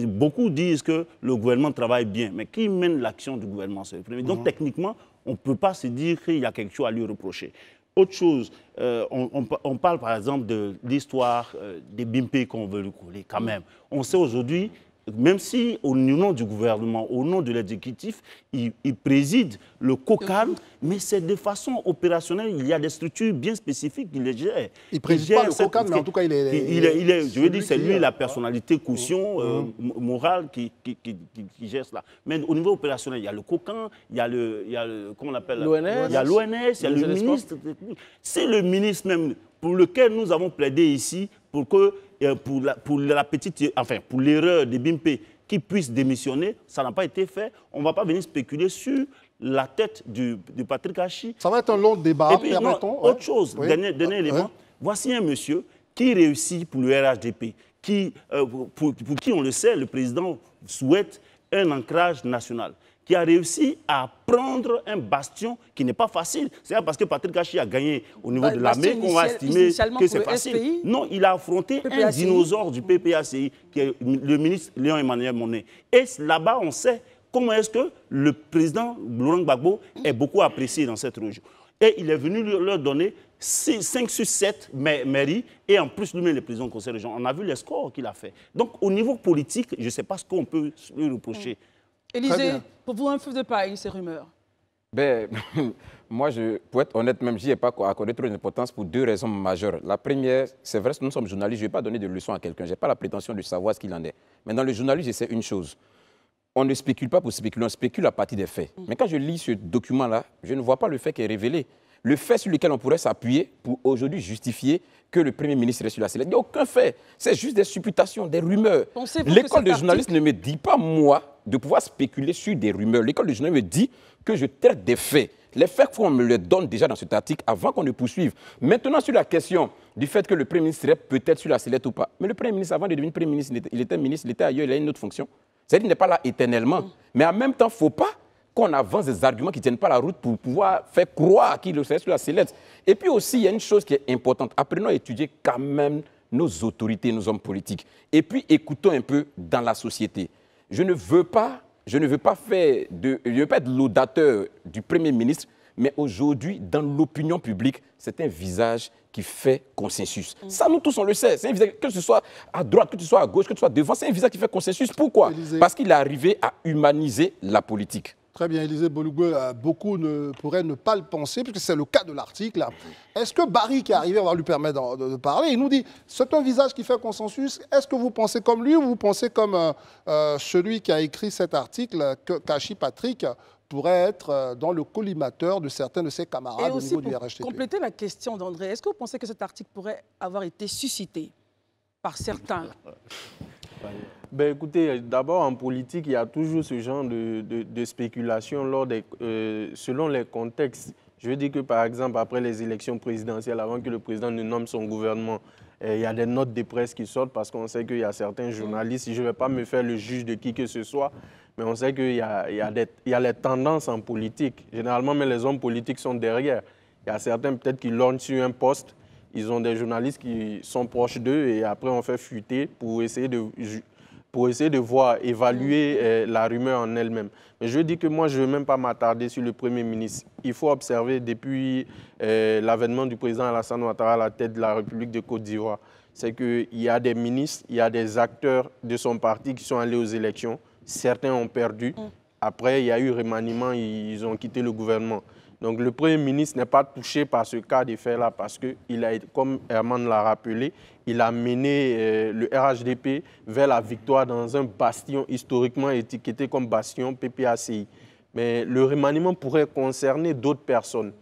beaucoup disent que le gouvernement travaille bien, mais qui mène l'action du gouvernement, c'est le premier. Donc techniquement, on ne peut pas se dire qu'il y a quelque chose à lui reprocher. Autre chose, on parle par exemple de l'histoire des BIMPE qu'on veut lui coller quand même. On sait aujourd'hui, même si au nom du gouvernement, au nom de l'exécutif, il préside le COCAN, mais c'est de façon opérationnelle. Il y a des structures bien spécifiques qui les gèrent. Il ne préside pas le COCAN, mais en tout cas, je veux dire, c'est lui la personnalité caution morale qui gère cela. Mais au niveau opérationnel, il y a le COCAN, il y a comment on appelle l'ONS, il y a l'ONS, il y a le ministre. C'est le ministre même pour lequel nous avons plaidé ici pour que pour l'erreur des BIMPE qui puissent démissionner, ça n'a pas été fait. On ne va pas venir spéculer sur la tête de Patrick Hachi. Ça va être un long débat, permettons. Autre chose, dernier élément. Voici un monsieur qui réussit pour le RHDP, pour qui, on le sait, le président souhaite un ancrage national, qui a réussi à prendre un bastion qui n'est pas facile. C'est parce que Patrick Hachi a gagné au niveau de l'armée qu'on va estimer que c'est facile. SPI, non, il a affronté un dinosaure du PPACI, qui est le ministre Léon-Emmanuel Monnet. Et là-bas, on sait comment est-ce que le président Laurent Gbagbo est beaucoup apprécié dans cette région. Et il est venu leur donner 5 sur 7 mairies et en plus lui-même le président du conseil régional. On a vu les scores qu'il a fait. Donc au niveau politique, je ne sais pas ce qu'on peut lui reprocher. Élysée, pour vous, un feu de paille, ces rumeurs? Ben, moi, pour être honnête, même, je n'y ai pas accordé trop d'importance pour 2 raisons majeures. La première, c'est vrai que nous sommes journalistes, je ne vais pas donner de leçons à quelqu'un. Je n'ai pas la prétention de savoir ce qu'il en est. Mais dans le journalisme, je sais une chose. On ne spécule pas pour spéculer, on spécule à partir des faits. Mais quand je lis ce document-là, je ne vois pas le fait qui est révélé. Le fait sur lequel on pourrait s'appuyer pour aujourd'hui justifier que le Premier ministre est sur la sellette. Il n'y a aucun fait. C'est juste des supputations, des rumeurs. L'école de journalisme ne me dit pas, moi, de pouvoir spéculer sur des rumeurs. L'école de journalisme me dit que je traite des faits. Les faits, il faut qu'on me les donne déjà dans cet article avant qu'on ne poursuive. Maintenant, sur la question du fait que le Premier ministre est peut-être sur la sellette ou pas. Mais le Premier ministre, avant de devenir Premier ministre, il était ministre, il était ailleurs, il a une autre fonction. C'est-à-dire qu'il n'est pas là éternellement. Mais en même temps, il ne faut pas qu'on avance des arguments qui ne tiennent pas la route pour pouvoir faire croire qu'il est sur la sellette. Et puis aussi, il y a une chose qui est importante. Apprenons à étudier quand même nos autorités, nos hommes politiques. Et puis, écoutons un peu dans la société. Je ne veux pas être laudateur du Premier ministre, mais aujourd'hui, dans l'opinion publique, c'est un visage qui fait consensus. Ça, nous tous, on le sait. C'est un visage, que ce soit à droite, que ce soit à gauche, que ce soit devant, c'est un visage qui fait consensus. Pourquoi? Parce qu'il est arrivé à humaniser la politique. Très bien, Élysée Bolougoué, beaucoup pourraient ne pas le penser, puisque c'est le cas de l'article. Est-ce que Barry, qui est arrivé, on va lui permettre de parler, il nous dit, c'est un visage qui fait consensus. Est-ce que vous pensez comme lui ou vous pensez comme celui qui a écrit cet article, qu'Hachi Patrick pourrait être dans le collimateur de certains de ses camarades au niveau du RHDP? Pour compléter la question d'André, est-ce que vous pensez que cet article pourrait avoir été suscité par certains? Ben, écoutez, d'abord en politique, il y a toujours ce genre de spéculation selon les contextes. Je veux dire que par exemple, après les élections présidentielles, avant que le président ne nomme son gouvernement, il y a des notes de presse qui sortent parce qu'on sait qu'il y a certains journalistes, je ne vais pas me faire le juge de qui que ce soit, mais on sait qu'il y a les tendances en politique. Généralement, mais les hommes politiques sont derrière. Il y a certains peut-être qui lorgnent sur un poste, ils ont des journalistes qui sont proches d'eux et après on fait fuiter pour essayer de voir, évaluer la rumeur en elle-même. Mais je dis que moi, je ne veux même pas m'attarder sur le Premier ministre. Il faut observer depuis l'avènement du président Alassane Ouattara à la tête de la République de Côte d'Ivoire, c'est qu'il y a des ministres, il y a des acteurs de son parti qui sont allés aux élections. Certains ont perdu. Après, il y a eu remaniement, ils ont quitté le gouvernement. Donc le Premier ministre n'est pas touché par ce cas d'effet-là parce que, comme Herman l'a rappelé, il a mené le RHDP vers la victoire dans un bastion historiquement étiqueté comme bastion PPACI. Mais le remaniement pourrait concerner d'autres personnes.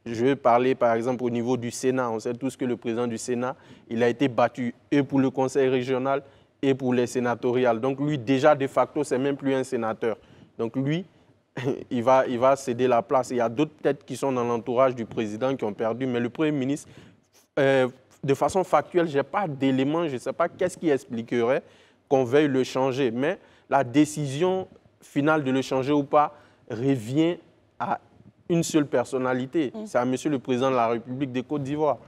Je vais parler par exemple au niveau du Sénat. On sait tous que le président du Sénat, il a été battu et pour le conseil régional et pour les sénatoriales. Donc lui, déjà de facto, c'est même plus un sénateur. Donc lui, il va céder la place. Il y a d'autres têtes qui sont dans l'entourage du président qui ont perdu, mais le Premier ministre, de façon factuelle, je n'ai pas d'éléments, je ne sais pas qu'est-ce qui expliquerait qu'on veuille le changer, mais la décision finale de le changer ou pas revient à une seule personnalité. C'est à monsieur le président de la République de Côte d'Ivoire.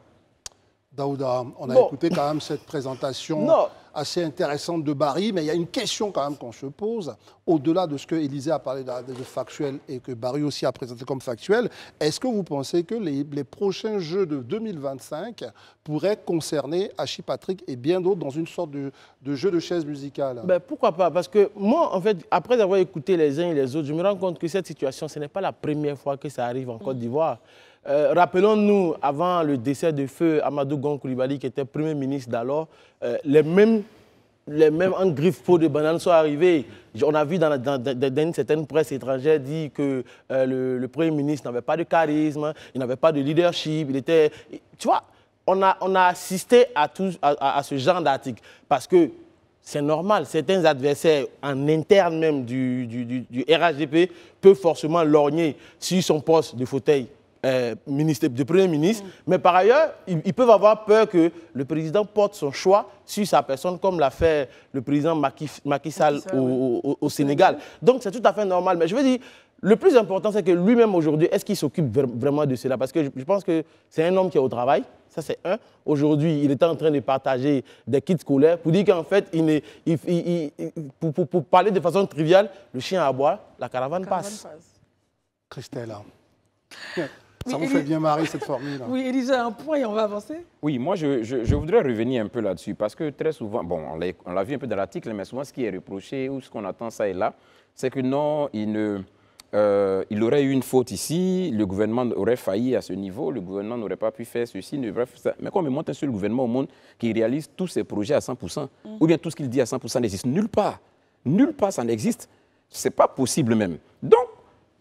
Daouda, on a écouté quand même cette présentation assez intéressante de Barry, mais il y a une question quand même qu'on se pose, au-delà de ce que Élisée a parlé de factuel et que Barry aussi a présenté comme factuel. Est-ce que vous pensez que les prochains Jeux de 2025 pourraient concerner Hachi Patrick et bien d'autres dans une sorte de jeu de chaises musicales? Ben, pourquoi pas? Parce que moi, en fait, après avoir écouté les uns et les autres, je me rends compte que cette situation, ce n'est pas la première fois que ça arrive en Côte d'Ivoire. Rappelons-nous, avant le décès de feu Amadou Gon Coulibaly, qui était Premier ministre d'alors, les mêmes en griffe-peau de banane sont arrivés. On a vu dans une certaine presse étrangère dire que le Premier ministre n'avait pas de charisme, il n'avait pas de leadership, il était... Tu vois, on a assisté à ce genre d'article parce que c'est normal, certains adversaires en interne même du RHDP peuvent forcément lorgner sur son poste de fauteuil de Premier ministre, mais par ailleurs, ils peuvent avoir peur que le président porte son choix sur sa personne, comme l'a fait le président Macky Sall au Sénégal. Donc c'est tout à fait normal. Mais je veux dire, le plus important, c'est que lui-même aujourd'hui, est-ce qu'il s'occupe vraiment de cela? Parce que je pense que c'est un homme qui est au travail. Ça, c'est un. Aujourd'hui, il était en train de partager des kits scolaires pour dire qu'en fait, pour parler de façon triviale, le chien aboie, la caravane passe. Christelle, ça vous fait bien marrer cette formule. Oui, Élisée, un point et on va avancer. Oui, moi, je voudrais revenir un peu là-dessus parce que très souvent, bon, on l'a vu un peu dans l'article, mais souvent, ce qui est reproché ou ce qu'on attend ça et là, c'est que non, il aurait eu une faute ici, le gouvernement aurait failli à ce niveau, le gouvernement n'aurait pas pu faire ceci, n'aurait pas fait ça. Mais quand on me montre un seul gouvernement au monde qui réalise tous ses projets à 100%, ou bien tout ce qu'il dit à 100% n'existe nulle part. Nulle part, ça n'existe. Ce n'est pas possible même. Donc,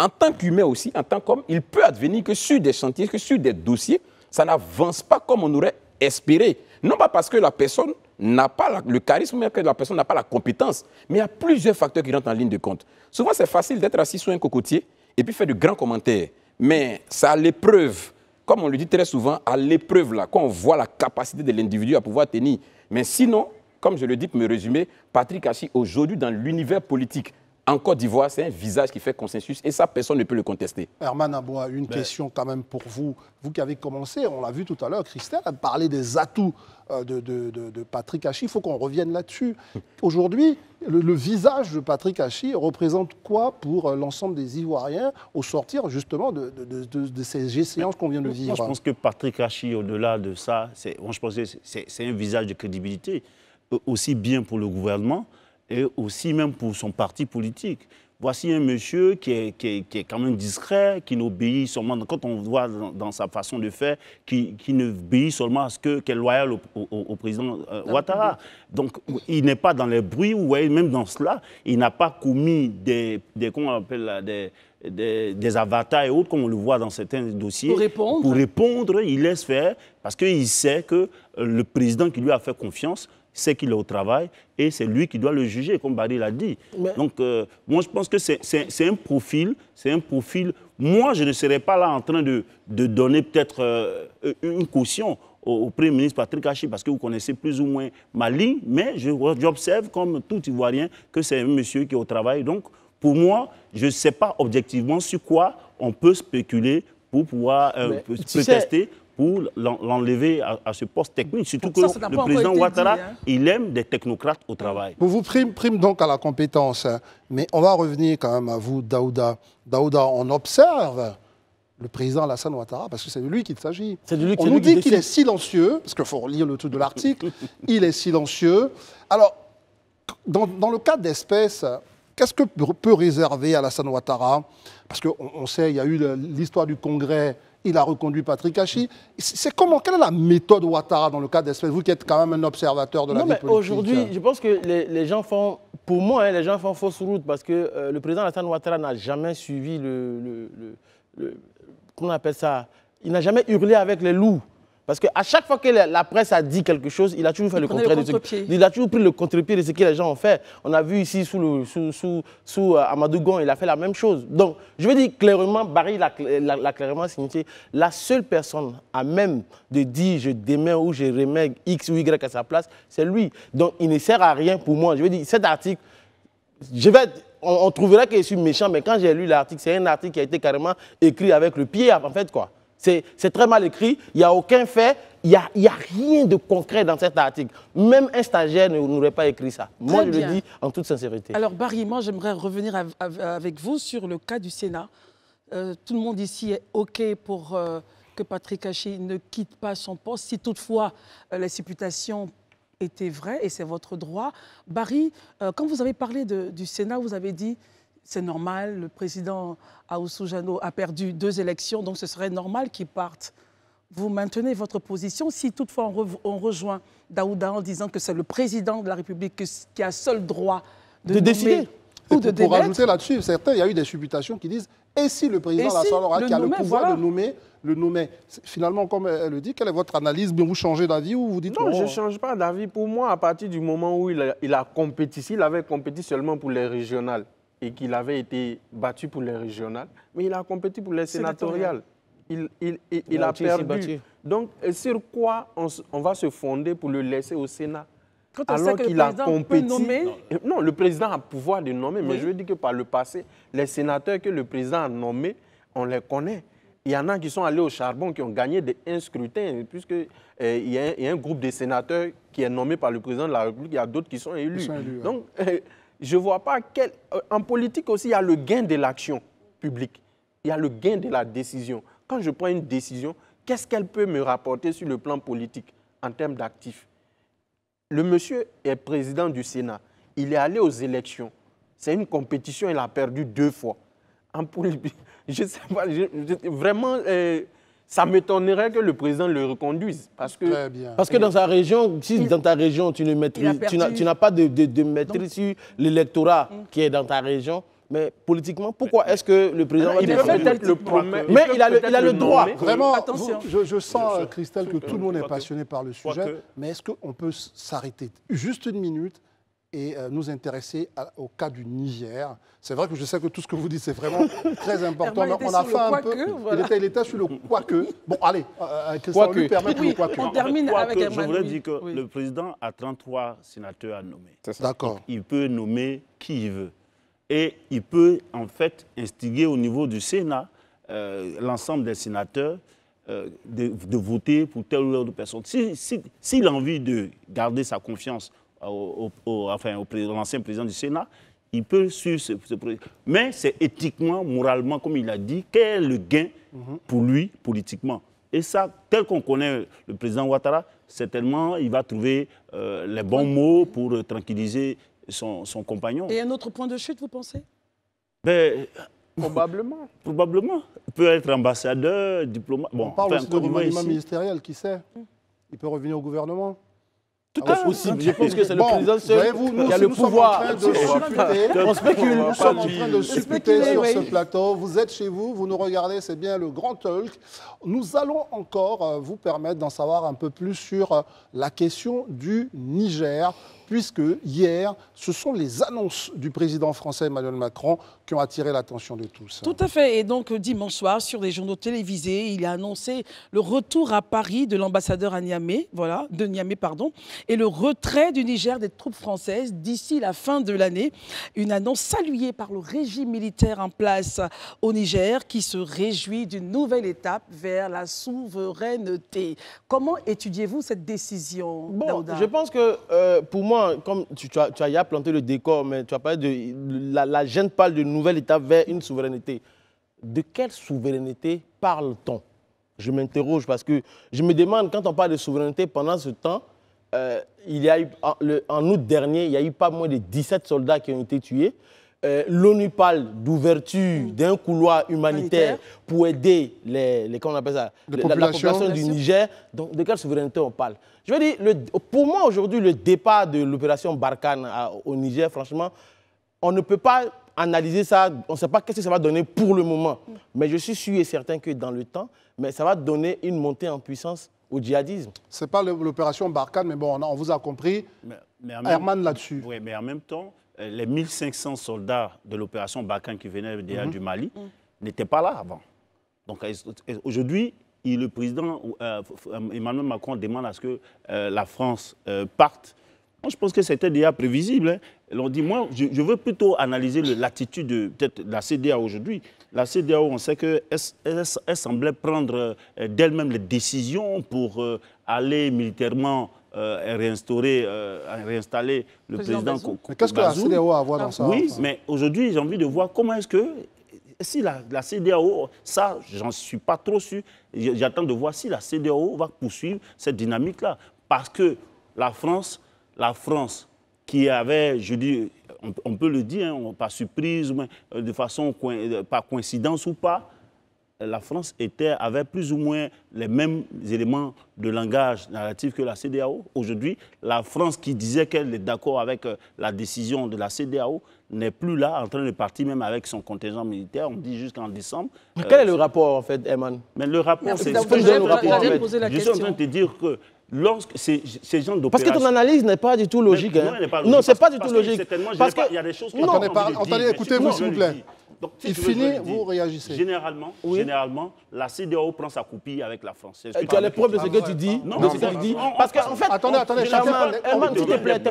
en tant qu'humain aussi, en tant qu'homme, il peut advenir que sur des chantiers, que sur des dossiers, ça n'avance pas comme on aurait espéré. Non pas parce que la personne n'a pas le charisme, mais que la personne n'a pas la compétence. Mais il y a plusieurs facteurs qui rentrent en ligne de compte. Souvent, c'est facile d'être assis sur un cocotier et puis faire de grands commentaires. Mais c'est à l'épreuve, comme on le dit très souvent, à l'épreuve, là, quand on voit la capacité de l'individu à pouvoir tenir. Mais sinon, comme je le dis pour me résumer, Patrick Hachi, aujourd'hui, dans l'univers politique, en Côte d'Ivoire, c'est un visage qui fait consensus et ça, personne ne peut le contester. Herman Aboua, une question quand même pour vous. Vous qui avez commencé, on l'a vu tout à l'heure, Christelle a parlé des atouts de Patrick Hachi. Il faut qu'on revienne là-dessus. Aujourd'hui, le visage de Patrick Hachi représente quoi pour l'ensemble des Ivoiriens au sortir justement de ces séances qu'on vient de vivre? Moi, je pense que Patrick Hachi, au-delà de ça, je pense que c'est un visage de crédibilité, aussi bien pour le gouvernement, et aussi même pour son parti politique. Voici un monsieur qui est quand même discret, qui n'obéit seulement, quand on voit dans sa façon de faire, qui n'obéit seulement à ce qui est loyal au président Ouattara. Donc, il n'est pas dans les bruits, vous voyez, même dans cela, il n'a pas commis comment on appelle, des avatars et autres, comme on le voit dans certains dossiers. Pour répondre, il laisse faire, parce qu'il sait que le président qui lui a fait confiance, c'est qu'il est au travail et c'est lui qui doit le juger, comme Barry l'a dit. Mais... Donc, moi, je pense que c'est un profil, Moi, je ne serais pas là en train de donner peut-être une caution au Premier ministre Patrick Hachi, parce que vous connaissez plus ou moins ma ligne, mais j'observe, comme tout Ivoirien, que c'est un monsieur qui est au travail. Donc, pour moi, je ne sais pas objectivement sur quoi on peut spéculer pour pouvoir tester, pour l'enlever à ce poste technique. Surtout que le président Ouattara, il aime des technocrates au travail. Vous vous prime donc à la compétence. Mais on va revenir quand même à vous, Daouda. Daouda, on observe le président Alassane Ouattara, parce que c'est de lui qu'il s'agit. On nous dit qu'il est silencieux, parce qu'il faut relire le tout de l'article. Il est silencieux. Alors, dans le cas d'espèce, qu'est-ce que peut réserver Alassane Ouattara? Parce qu'on sait, il y a eu l'histoire du Congrès. Il a reconduit Patrick Hachi. C'est comment? Quelle est la méthode Ouattara dans le cas d'espèce? Vous qui êtes quand même un observateur de la vie politique. Aujourd'hui, je pense que les gens font, pour moi, les gens font fausse route parce que le président Alassane Ouattara n'a jamais suivi comment on appelle ça? Il n'a jamais hurlé avec les loups. Parce qu'à chaque fois que la presse a dit quelque chose, il a toujours fait le contraire de ce il a toujours pris le contre-pied de ce que les gens ont fait. On a vu ici sous Amadou Gon, il a fait la même chose. Donc, je veux dire clairement, Barry l'a clairement signifié, la seule personne à même de dire je démets ou je remets X ou Y à sa place, c'est lui. Donc, il ne sert à rien pour moi. Je veux dire, cet article, on trouverait que je suis méchant, mais quand j'ai lu l'article, c'est un article qui a été carrément écrit avec le pied, en fait, quoi. C'est très mal écrit, il n'y a aucun fait, il n'y a rien de concret dans cet article. Même un stagiaire n'aurait pas écrit ça. Moi, je le dis en toute sincérité. Alors, Barry, moi, j'aimerais revenir avec vous sur le cas du Sénat. Tout le monde ici est OK pour que Patrick Haché ne quitte pas son poste, si toutefois les supputations étaient vraies, et c'est votre droit. Barry, quand vous avez parlé du Sénat, vous avez dit c'est normal, le président Ahoussou Jano a perdu 2 élections, donc ce serait normal qu'il parte. Vous maintenez votre position. Si toutefois on rejoint Daouda en disant que c'est le président de la République qui a seul droit de décider ou de pour rajouter là-dessus, certains, il y a eu des supputations qui disent et si le président Alassane qui a le pouvoir de nommer, le nommer. Finalement, comme elle le dit, quelle est votre analyse? Vous changez d'avis ou vous dites non, je ne change pas d'avis. Pour moi, à partir du moment où il a compétit, s'il avait compétit seulement pour les régionales et qu'il avait été battu pour les régionales, mais il a compétit pour les sénatoriales. Il a perdu. Donc, sur quoi on va se fonder pour le laisser au Sénat? Quand on alors sait que qu'il a compétit. Non, le président a le pouvoir de nommer, mais je veux dire que par le passé, les sénateurs que le président a nommés, on les connaît. Il y en a qui sont allés au charbon, qui ont gagné un scrutin, puisqu'il y a un groupe de sénateurs qui est nommé par le président de la République, il y a d'autres qui sont élus. Donc, je ne vois pas quel... En politique aussi, il y a le gain de l'action publique. Il y a le gain de la décision. Quand je prends une décision, qu'est-ce qu'elle peut me rapporter sur le plan politique en termes d'actifs? Le monsieur est président du Sénat. Il est allé aux élections. C'est une compétition, il a perdu 2 fois. En politique, je ne sais pas, vraiment, ça m'étonnerait que le président le reconduise. Parce que dans sa région, si dans ta région, tu n'as pas de maîtrise sur l'électorat qui est dans ta région, mais politiquement, pourquoi est-ce que le président va peut-être le promettre? Mais il a le droit. Vraiment, attention. Je sens, Christelle, que tout le monde est passionné par le sujet. Mais est-ce qu'on peut s'arrêter juste une minute et nous intéresser au cas du Niger? C'est vrai que je sais que tout ce que vous dites, c'est vraiment très important. Mais on a fait un peu... Il était sur le quoique. Bon, allez, Christelle, on lui permet pour le quoique. On termine avec Herman. Je voudrais dire que le président a 33 sénateurs à nommer. D'accord. Il peut nommer qui il veut. Et il peut, en fait, instiguer au niveau du Sénat l'ensemble des sénateurs de voter pour telle ou telle personne. S'il a envie de garder sa confiance au l'ancien président du Sénat, il peut suivre ce projet. Mais c'est éthiquement, moralement, comme il a dit, quel est le gain pour lui, politiquement. Et ça, tel qu'on connaît le président Ouattara, certainement, il va trouver les bons mots pour tranquilliser son compagnon. Et un autre point de chute, vous pensez? Probablement. Probablement. Il peut être ambassadeur, diplomate. Bon, on parle aussi de remaniement ministériel, qui sait? Il peut revenir au gouvernement. Tout est possible. Je pense que c'est le président seul qui a le pouvoir. On spécule. Nous sommes en train de supputer sur ce plateau. Vous êtes chez vous, vous nous regardez, c'est bien le Grand Talk. Nous allons encore vous permettre d'en savoir un peu plus sur la question du Niger, puisque hier, ce sont les annonces du président français Emmanuel Macron qui ont attiré l'attention de tous. Tout à fait. Et donc, dimanche soir, sur les journaux télévisés, il a annoncé le retour à Paris de l'ambassadeur à Niamey, et le retrait du Niger des troupes françaises d'ici la fin de l'année. Une annonce saluée par le régime militaire en place au Niger, qui se réjouit d'une nouvelle étape vers la souveraineté. Comment étudiez-vous cette décision, Daouda? Je pense que, pour moi, comme tu as planté le décor, mais tu as parlé de la jeune parle de nouvelle étape vers une souveraineté. De quelle souveraineté parle-t-on? Je m'interroge parce que je me demande, quand on parle de souveraineté, pendant ce temps, il y a eu, en août dernier, il y a eu pas moins de 17 soldats qui ont été tués. L'ONU parle d'ouverture d'un couloir humanitaire pour aider la population du Niger. Donc, de quelle souveraineté on parle? Je veux dire, pour moi, aujourd'hui, le départ de l'opération Barkhane au Niger, franchement, on ne peut pas analyser ça, on ne sait pas qu'est-ce que ça va donner pour le moment. Mais je suis sûr et certain que dans le temps, mais ça va donner une montée en puissance au djihadisme. Ce n'est pas l'opération Barkhane, mais bon, on vous a compris. Herman là-dessus. Oui, mais en même temps, les 1500 soldats de l'opération Barkhane qui venaient du Mali n'étaient pas là avant. Donc aujourd'hui, le président Emmanuel Macron demande à ce que la France parte. Moi, je pense que c'était déjà prévisible. l'ont dit. Moi, je veux plutôt analyser l'attitude de la CEDEAO aujourd'hui. La CEDEAO, on sait qu'elle semblait prendre d'elle-même les décisions pour aller militairement réinstaller le président Bazoum. Mais qu'est-ce que la CEDEAO a à voir dans ça? Oui, mais aujourd'hui, j'ai envie de voir comment est-ce que, si la CEDEAO, ça, j'en suis pas trop sûr, j'attends de voir si la CEDEAO va poursuivre cette dynamique-là. Parce que la France qui avait, je dis, on peut le dire, hein, par surprise, de façon, par coïncidence ou pas, la France avait plus ou moins les mêmes éléments de langage narratif que la CEDEAO. Aujourd'hui, la France qui disait qu'elle est d'accord avec la décision de la CEDEAO n'est plus là, en train de partir même avec son contingent militaire, on dit jusqu'en décembre. Quel est le rapport, en fait, Herman? Mais le rapport, c'est... Je suis en train de te dire que lorsque ces gens d'opération... Parce que ton analyse n'est pas du tout logique. Non, elle n'est pas logique. Non, c'est pas du tout logique. Certainement, il y a des choses que... Attendez, écoutez-vous, s'il vous plaît. Donc, il finit, vous réagissez. Généralement, la CEDEAO prend sa copie avec la France. Tu as les preuves de ce que tu dis? Non, parce qu'en fait... Attendez, Herman, s'il te plaît,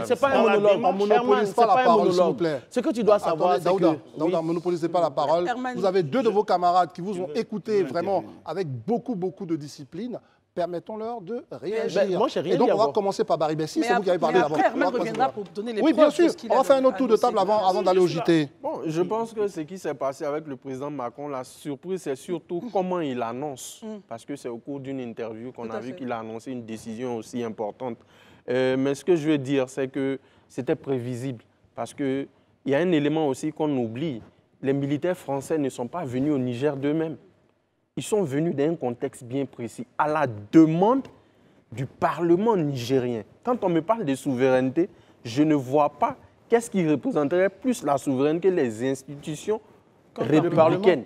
c'est pas un monologue. On ne monopolise pas la parole, s'il vous plaît. Ce que tu dois savoir, c'est que... Daouda, ne monopolisez pas la parole. Vous avez deux de vos camarades qui vous ont écouté vraiment avec beaucoup de discipline. Permettons-leur de réagir. Et donc, on va commencer par Barry Bessi, c'est vous qui avez parlé d'abord. Après, Herman reviendra pour donner les preuves. Oui, bien sûr. On va faire un autre tour de table avant d'aller au JT. Bon, je pense que ce qui s'est passé avec le président Macron, la surprise, c'est surtout comment il annonce. Parce que c'est au cours d'une interview qu'on a vu qu'il a annoncé une décision aussi importante. Mais ce que je veux dire, c'est que c'était prévisible. Parce qu'il y a un élément aussi qu'on oublie. Les militaires français ne sont pas venus au Niger d'eux-mêmes. Ils sont venus d'un contexte bien précis, à la demande du Parlement nigérien. Quand on me parle de souveraineté, je ne vois pas qu'est-ce qui représenterait plus la souveraineté que les institutions républicaines.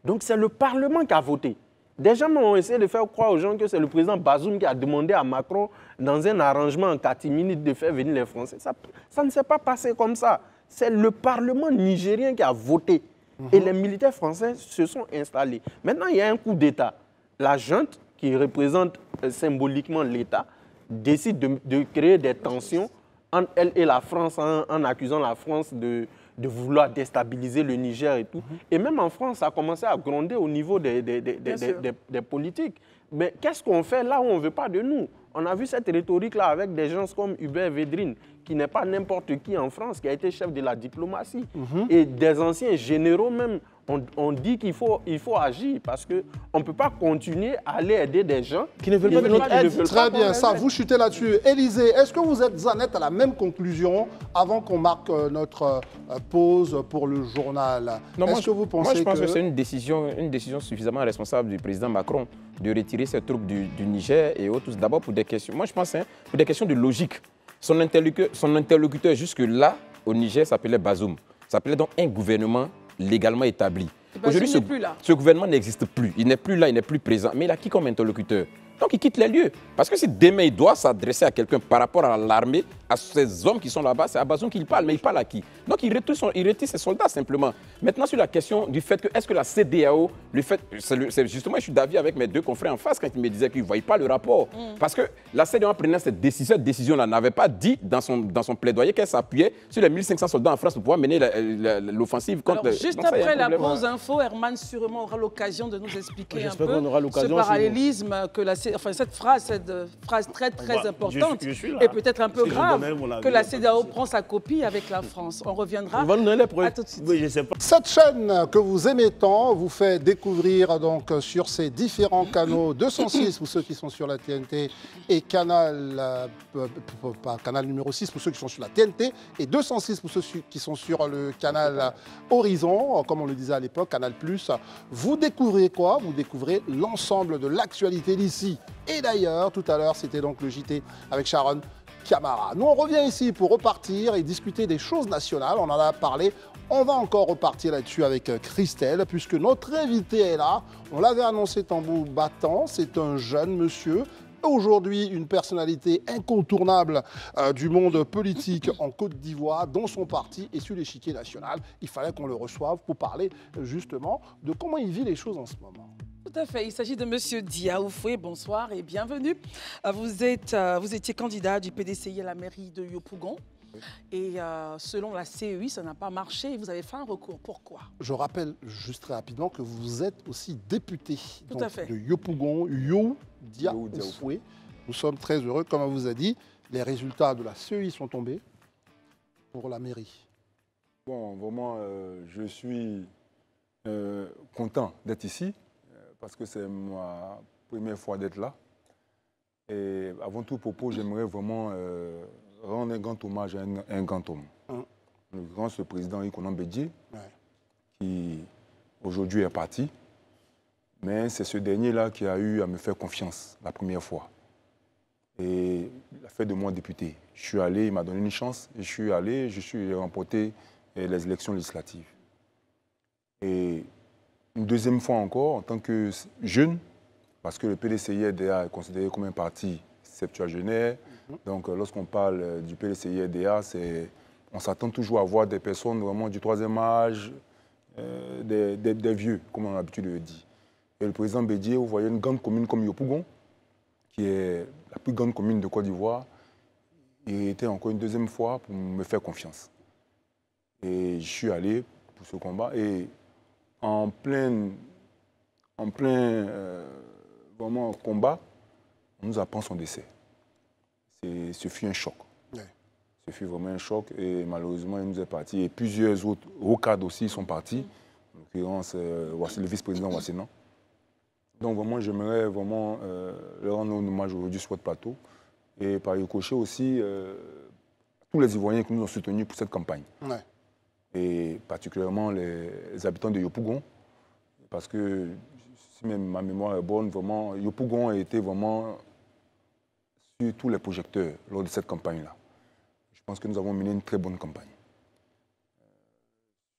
Donc c'est le Parlement qui a voté. Des gens ont essayé de faire croire aux gens que c'est le président Bazoum qui a demandé à Macron, dans un arrangement en 4 minutes, de faire venir les Français. Ça ne s'est pas passé comme ça. C'est le Parlement nigérien qui a voté. Et les militaires français se sont installés. Maintenant, il y a un coup d'État. La junte, qui représente symboliquement l'État, décide de créer des tensions entre elle et la France en accusant la France de vouloir déstabiliser le Niger et tout. Et même en France, ça a commencé à gronder au niveau des politiques. Mais qu'est-ce qu'on fait là où on ne veut pas de nous? On a vu cette rhétorique-là avec des gens comme Hubert Védrine, qui n'est pas n'importe qui en France, qui a été chef de la diplomatie. Et des anciens généraux même ont dit qu'il faut agir parce qu'on ne peut pas continuer à aller aider des gens qui ne veulent pas de notre aide. Très bien, ça, vous chutez là-dessus. Élisée, est-ce que vous êtes à la même conclusion avant qu'on marque notre pause pour le journal? Moi, je pense que c'est une décision suffisamment responsable du président Macron de retirer ses troupes du Niger et autres. D'abord pour des questions. Moi, je pense pour des questions de logique. Son interlocuteur jusque-là, au Niger, s'appelait Bazoum. S'appelait donc un gouvernement légalement établi. Aujourd'hui, ce gouvernement n'existe plus. Il n'est plus là, il n'est plus présent. Mais il a qui comme interlocuteur? Donc il quitte les lieux. Parce que si demain il doit s'adresser à quelqu'un par rapport à l'armée, à ces hommes qui sont là-bas, c'est à Bazoum qu'il parle, mais il parle à qui? Donc il retire ses soldats simplement. Maintenant sur la question du fait que est-ce que la CEDEAO, justement je suis d'avis avec mes deux confrères en face quand ils me disaient qu'ils ne voyaient pas le rapport. Parce que la CEDEAO prenait cette décision-là, n'avait pas dit dans son plaidoyer qu'elle s'appuyait sur les 1500 soldats en France pour pouvoir mener l'offensive contre... Juste après la pause info, Herman sûrement aura l'occasion de nous expliquer un peu ce parallélisme que cette phrase très importante et peut-être un peu grave que la CEDEAO prend sa copie avec la France. On reviendra. On va nous donner les preuves. À tout de suite. Oui, je sais pas. Cette chaîne que vous aimez tant vous fait découvrir donc sur ces différents canaux 206 pour ceux qui sont sur la TNT et canal numéro 6 pour ceux qui sont sur la TNT et 206 pour ceux qui sont sur le canal Horizon, comme on le disait à l'époque, Canal+. Vous découvrez quoi? Vous découvrez l'ensemble de l'actualité d'ici. Et d'ailleurs, tout à l'heure, c'était donc le JT avec Sharon Camara. Nous, on revient ici pour repartir et discuter des choses nationales. On en a parlé. On va encore repartir là-dessus avec Christelle, puisque notre invité est là. On l'avait annoncé tambour battant. C'est un jeune monsieur. Aujourd'hui, une personnalité incontournable du monde politique en Côte d'Ivoire, dont son parti est sur l'échiquier national. Il fallait qu'on le reçoive pour parler justement de comment il vit les choses en ce moment. Tout à fait. Il s'agit de M. Diaoufoué. Bonsoir et bienvenue. Vous étiez candidat du PDCI à la mairie de Yopougon. Et selon la CEI, ça n'a pas marché et vous avez fait un recours. Pourquoi? Je rappelle juste très rapidement que vous êtes aussi député Tout à fait. de Yopougon, Diaoufoué. Nous sommes très heureux, comme on vous a dit. Les résultats de la CEI sont tombés pour la mairie. Bon, vraiment, je suis content d'être ici parce que c'est ma première fois d'être là. Et avant tout propos, j'aimerais vraiment rendre un grand hommage à un grand homme. Le grand président Ikonan Bédié, qui aujourd'hui est parti. Mais c'est ce dernier-là qui a eu à me faire confiance la première fois. Et il a fait de moi député. Je suis allé, il m'a donné une chance, et je suis remporté les élections législatives. Et une deuxième fois encore, en tant que jeune, parce que le PDCI-RDA est considéré comme un parti septuagénaire. Donc lorsqu'on parle du PDCI-RDA, on s'attend toujours à voir des personnes vraiment du troisième âge, des vieux, comme on a l'habitude de le dire. Et le président Bédié, vous voyez une grande commune comme Yopougon, qui est la plus grande commune de Côte d'Ivoire, il était encore une deuxième fois pour me faire confiance. Et je suis allé pour ce combat. Et en plein vraiment combat, on nous apprend son décès. Ce fut un choc. Ce fut vraiment un choc et malheureusement, il nous est parti. Et plusieurs autres hauts cadres aussi sont partis. En l'occurrence, le vice-président Wassénan. Donc vraiment, j'aimerais vraiment leur rendre un hommage aujourd'hui sur votre plateau. Et par ricochet aussi, tous les Ivoiriens qui nous ont soutenus pour cette campagne. Et particulièrement les habitants de Yopougon. Parce que, si même ma mémoire est bonne, vraiment, Yopougon a été vraiment sur tous les projecteurs lors de cette campagne-là. Je pense que nous avons mené une très bonne campagne.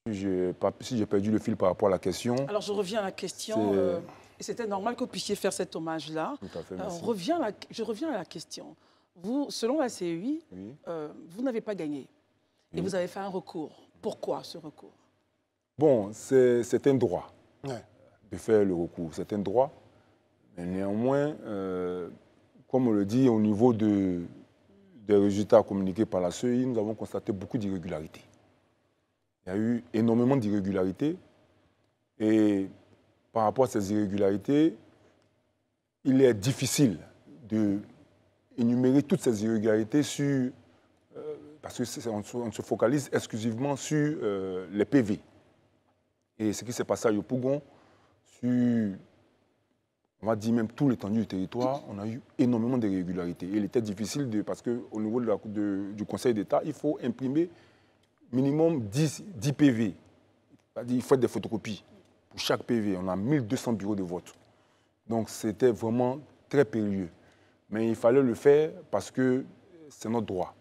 Si j'ai perdu le fil par rapport à la question... Alors, je reviens à la question. Et c'était normal que vous puissiez faire cet hommage-là. Tout à fait, merci. Je reviens à la question. Vous, selon la CEI, vous n'avez pas gagné. Et vous avez fait un recours. Pourquoi ce recours? Bon, c'est un droit de faire le recours. C'est un droit. Mais néanmoins, comme on le dit, au niveau des résultats communiqués par la CEI, nous avons constaté beaucoup d'irrégularités. Il y a eu énormément d'irrégularités. Et par rapport à ces irrégularités, il est difficile d'énumérer toutes ces irrégularités sur... parce qu'on se focalise exclusivement sur les PV. Et ce qui s'est passé à Yopougon, sur, on va dire même tout l'étendue du territoire, on a eu énormément d'irrégularités. Et il était difficile, parce qu'au niveau du Conseil d'État, il faut imprimer minimum 10 PV. C'est-à-dire il faut des photocopies. Pour chaque PV, on a 1200 bureaux de vote. Donc c'était vraiment très périlleux. Mais il fallait le faire parce que c'est notre droit.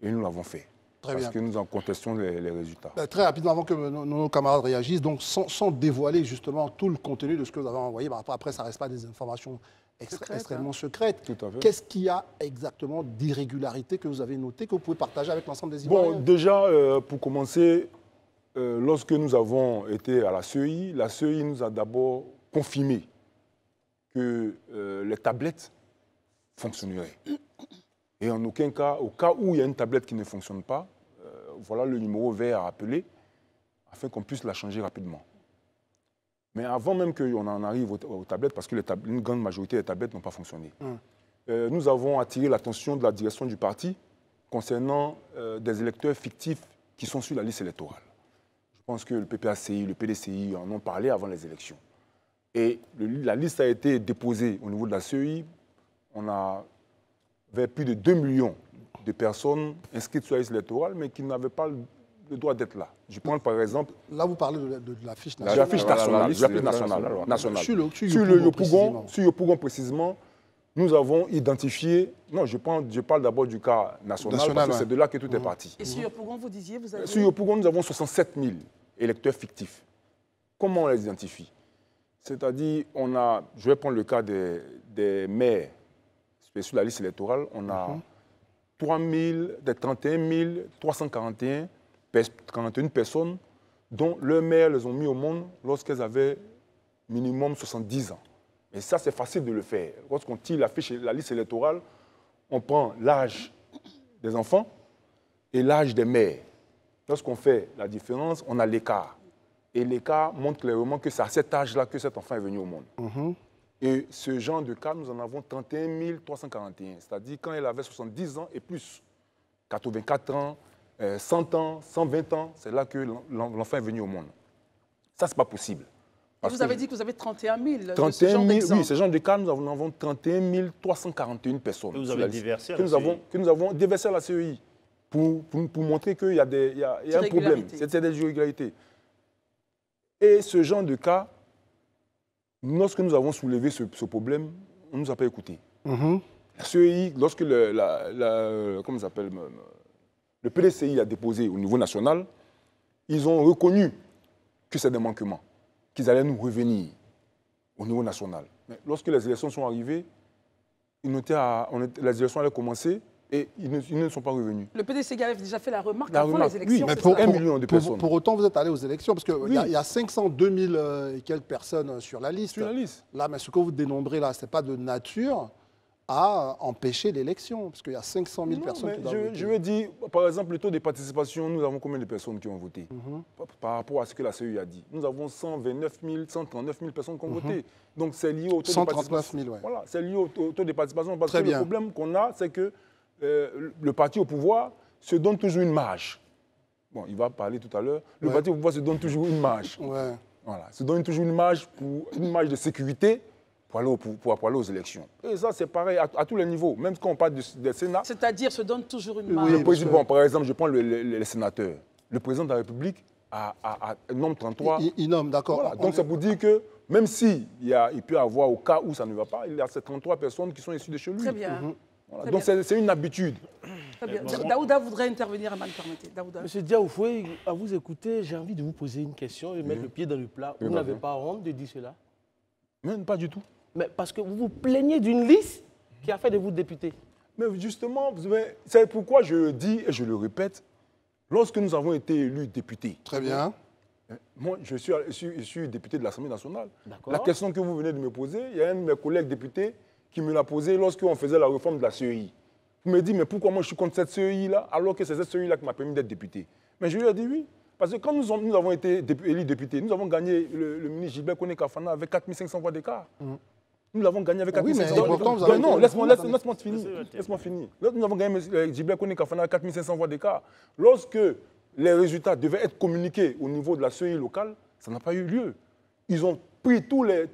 Et nous l'avons fait. Parce que nous en contestons les résultats. Très rapidement, avant que nos camarades réagissent, donc sans dévoiler justement tout le contenu de ce que vous avez envoyé, après ça ne reste pas des informations extrêmement secrètes. Tout à fait. Qu'est-ce qu'il y a exactement d'irrégularité que vous avez noté, que vous pouvez partager avec l'ensemble des Ivoiriens? Bon, déjà, pour commencer, lorsque nous avons été à la CEI nous a d'abord confirmé que les tablettes fonctionneraient. Et en aucun cas, au cas où il y a une tablette qui ne fonctionne pas, voilà le numéro vert à appeler afin qu'on puisse la changer rapidement. Mais avant même qu'on en arrive aux tablettes, parce que une grande majorité des tablettes n'ont pas fonctionné, nous avons attiré l'attention de la direction du parti concernant des électeurs fictifs qui sont sur la liste électorale. Je pense que le PPACI, le PDCI en ont parlé avant les élections. Et la liste a été déposée au niveau de la CEI. On a vers plus de 2 millions de personnes inscrites sur la liste électorale, mais qui n'avaient pas le droit d'être là. Je prends par exemple... Là, vous parlez de la fiche nationale. La fiche nationale. Sur Yopougon précisément, nous avons identifié... Non, je parle d'abord du cas national parce que c'est de là que tout est parti. Et sur Yopougon, vous disiez... Sur Yopougon, nous avons 67 000 électeurs fictifs. Comment on les identifie? C'est-à-dire, je vais prendre le cas des maires. Sur la liste électorale, on a 31 341 personnes dont leurs mères les ont mis au monde lorsqu'elles avaient minimum 70 ans. Et ça, c'est facile de le faire. Lorsqu'on tire la liste électorale, on prend l'âge des enfants et l'âge des mères. Lorsqu'on fait la différence, on a l'écart. Et l'écart montre clairement que c'est à cet âge-là que cet enfant est venu au monde. Et ce genre de cas, nous en avons 31 341. C'est-à-dire quand elle avait 70 ans et plus, 84 ans, 100 ans, 120 ans, c'est là que l'enfant est venu au monde. Ça, ce n'est pas possible. Vous avez dit que vous avez 31 000 31 000, oui, ce genre de cas, nous en avons 31 341 personnes. Que vous avez déversé à que la CEI. Que nous avons déversé à la CEI pour montrer qu'il y a, un problème. C'est des irrégularités. Et ce genre de cas, lorsque nous avons soulevé ce problème, on ne nous a pas écoutés. La CEI, lorsque comment ça s'appelle, le PDCI a déposé au niveau national, ils ont reconnu que c'est des manquements, qu'ils allaient nous revenir au niveau national. Mais lorsque les élections sont arrivées, les élections allaient commencer et ils ne sont pas revenus. Le PDCI avait déjà fait la remarque avant les élections. Oui, mais pour 1 million de personnes. Pour autant, vous êtes allé aux élections, parce qu'il y a 502 000 et quelques personnes sur la liste. Sur la liste. Là, mais ce que vous dénombrez là, ce n'est pas de nature à empêcher l'élection, parce qu'il y a 500 000 personnes qui doivent voter. Je veux dire, par exemple, le taux de participation, nous avons combien de personnes qui ont voté par rapport à ce que la CEI a dit? Nous avons 129 000, 139 000 personnes qui ont voté. Donc c'est lié au taux de participation. 139 000, oui. Voilà, c'est lié au taux de participation. Parce que le problème qu'on a, c'est que le parti au pouvoir se donne toujours une marge. Bon, il va parler tout à l'heure. Le parti au pouvoir se donne toujours une marge. Voilà, se donne toujours une marge de sécurité pour aller aux élections. Et ça, c'est pareil à tous les niveaux, même quand on parle des Sénats. C'est-à-dire se donne toujours une marge. Bon, par exemple, je prends les sénateurs. Le président de la République nomme 33. Il nomme, d'accord. Voilà. Donc, ça pour dire que même s'il peut y avoir au cas où ça ne va pas, il y a ces 33 personnes qui sont issues de chez lui. Très bien. Voilà. Donc, c'est une habitude. Très bien. Daouda voudrait intervenir, à permettez. Daouda. Monsieur Diaoufoué, à vous écouter, j'ai envie de vous poser une question et mettre le pied dans le plat. Vous n'avez pas honte de dire cela? Même pas du tout. Mais parce que vous vous plaignez d'une liste qui a fait de vous député. Mais justement, c'est pourquoi je dis et je le répète, lorsque nous avons été élus députés. Très bien. Moi, je suis député de l'Assemblée nationale. La question que vous venez de me poser, il y a un de mes collègues députés qui me l'a posée lorsqu'on faisait la réforme de la CEI. Il me dit, mais pourquoi moi je suis contre cette CEI-là, alors que c'est cette CEI-là qui m'a permis d'être député? Mais je lui ai dit oui. Parce que quand nous avons été élus députés, nous avons gagné le ministre Gilbert Koné Kafana avec 4500 voix d'écart. Nous l'avons gagné avec 4500 voix d'écart. Non, laisse-moi finir. Nous avons gagné Gilbert Koné Kafana avec 4500 voix d'écart. Lorsque les résultats devaient être communiqués au niveau de la CEI locale, ça n'a pas eu lieu. Ils ont pris tous les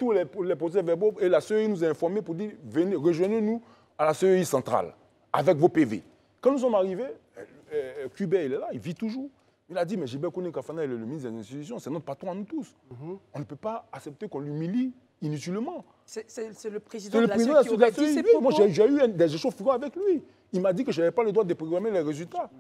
procès-verbaux et la CEI nous a informés pour dire venez, rejoignez-nous à la CEI centrale avec vos PV. Quand nous sommes arrivés, Kubert, il est là, il vit toujours. Il a dit, mais Gilbert Koné Kafana est le ministre des institutions, c'est notre patron à nous tous. On ne peut pas accepter qu'on l'humilie inutilement. C'est le président de la CEI qui aurait dit ces propos. Moi, j'ai eu des échauffourées avec lui. Il m'a dit que je n'avais pas le droit de programmer les résultats.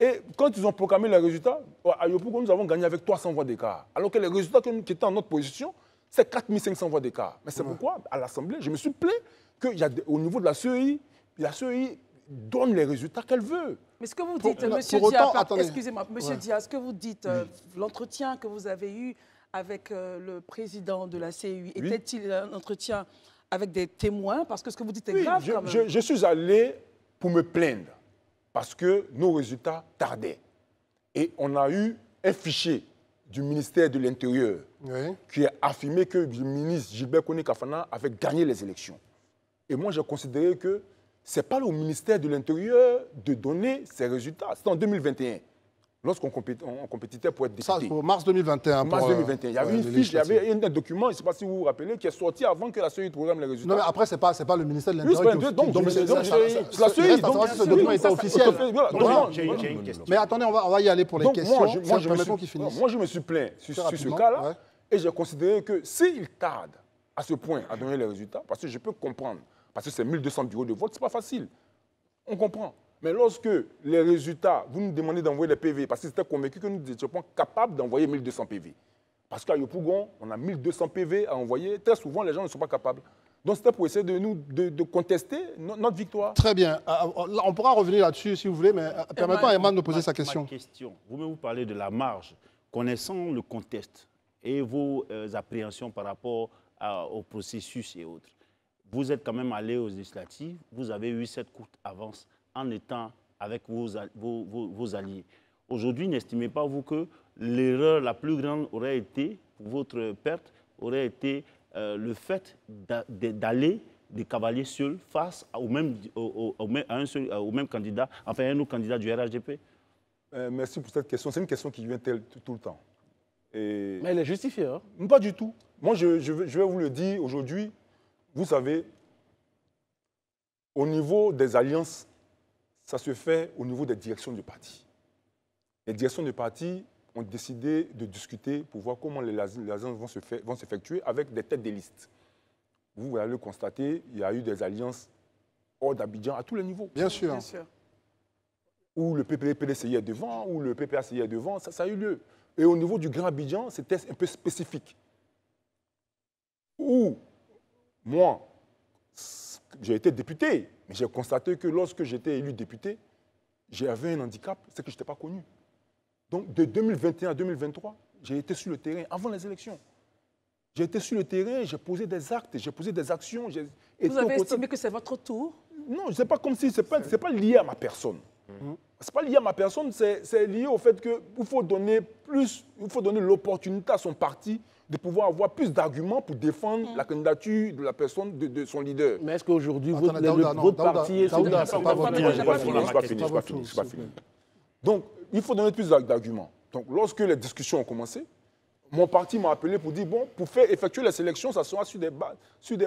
Et quand ils ont proclamé les résultats, à Yopougon, nous avons gagné avec 300 voix d'écart. Alors que les résultats qui étaient en notre position, c'est 4500 voix d'écart. Mais c'est pourquoi, à l'Assemblée, je me suis plaint qu'au niveau de la CEI donne les résultats qu'elle veut. Mais ce que vous dites, Monsieur Dia, excusez-moi, Monsieur Dia, ce que vous dites, l'entretien que vous avez eu avec le président de la CEI, était-il un entretien avec des témoins? Parce que ce que vous dites est grave quand même. Je suis allé pour me plaindre, parce que nos résultats tardaient. Et on a eu un fichier du ministère de l'Intérieur qui a affirmé que le ministre Gilbert Koné Kafana avait gagné les élections. Et moi, j'ai considéré que ce n'est pas au ministère de l'Intérieur de donner ces résultats. C'était en 2021, lorsqu'on compétitait pour être député. Ça, pour mars 2021. Mars 2021. Il y avait une fiche, il y avait un document, je ne sais pas si vous vous rappelez, qui est sorti avant que la CEI programme les résultats. Non, mais après, ce n'est pas le ministère de l'Intérieur c'est la CEI. Donc, ce document était officiel. J'ai une question. Mais attendez, on va y aller pour les questions. Moi, je me suis plaint sur ce cas-là, et j'ai considéré que s'il tarde à ce point à donner les résultats, parce que je peux comprendre, parce que c'est 1200 bureaux de vote, ce n'est pas facile. On comprend. Mais lorsque les résultats, vous nous demandez d'envoyer les PV, parce que c'était convaincu que nous n'étions pas capables d'envoyer 1200 PV. Parce qu'à Yopougon, on a 1200 PV à envoyer. Très souvent, les gens ne sont pas capables. Donc, c'était pour essayer de contester notre victoire. Très bien. On pourra revenir là-dessus, si vous voulez, mais permettons à Emma de poser sa question. Vous parlez de la marge. Connaissant le contexte et vos appréhensions par rapport au processus et autres, vous êtes quand même allé aux législatives, vous avez eu cette courte avance en étant avec vos alliés. Aujourd'hui, n'estimez pas, vous, que l'erreur la plus grande aurait été, pour votre perte, aurait été le fait d'aller des cavaliers seuls face au même candidat, enfin un autre candidat du RHDP? Merci pour cette question. C'est une question qui vient tout le temps. Et... Mais elle est justifiée. Hein? Pas du tout. Moi, je vais vous le dire aujourd'hui. Vous savez, au niveau des alliances, ça se fait au niveau des directions du parti. Les directions du parti ont décidé de discuter pour voir comment les alliances vont s'effectuer avec des têtes de liste. Vous allez le constater, il y a eu des alliances hors d'Abidjan à tous les niveaux. Bien sûr. Bien sûr. Où le PDCI est devant, où le PPACI est devant, ça a eu lieu. Et au niveau du Grand Abidjan, c'était un peu spécifique. Où, moi, j'ai été député, mais j'ai constaté que lorsque j'étais élu député, j'avais un handicap, c'est que je n'étais pas connu. Donc, de 2021 à 2023, j'ai été sur le terrain avant les élections. J'ai été sur le terrain, j'ai posé des actes, j'ai posé des actions. Vous avez estimé que c'est votre tour? Non, ce n'est pas comme si, ce n'est pas lié à ma personne. Ce n'est pas lié à ma personne, c'est lié au fait qu'il faut donner l'opportunité à son parti de pouvoir avoir plus d'arguments pour défendre la candidature de la personne, de son leader. Mais est-ce qu'aujourd'hui, Attendez, votre parti est... Daouda, c'est pas votre tour. Je n'ai pas fini. Donc, il faut donner plus d'arguments. Donc, lorsque les discussions ont commencé, mon parti m'a appelé pour dire, bon, pour faire effectuer la sélection, ça sera sur des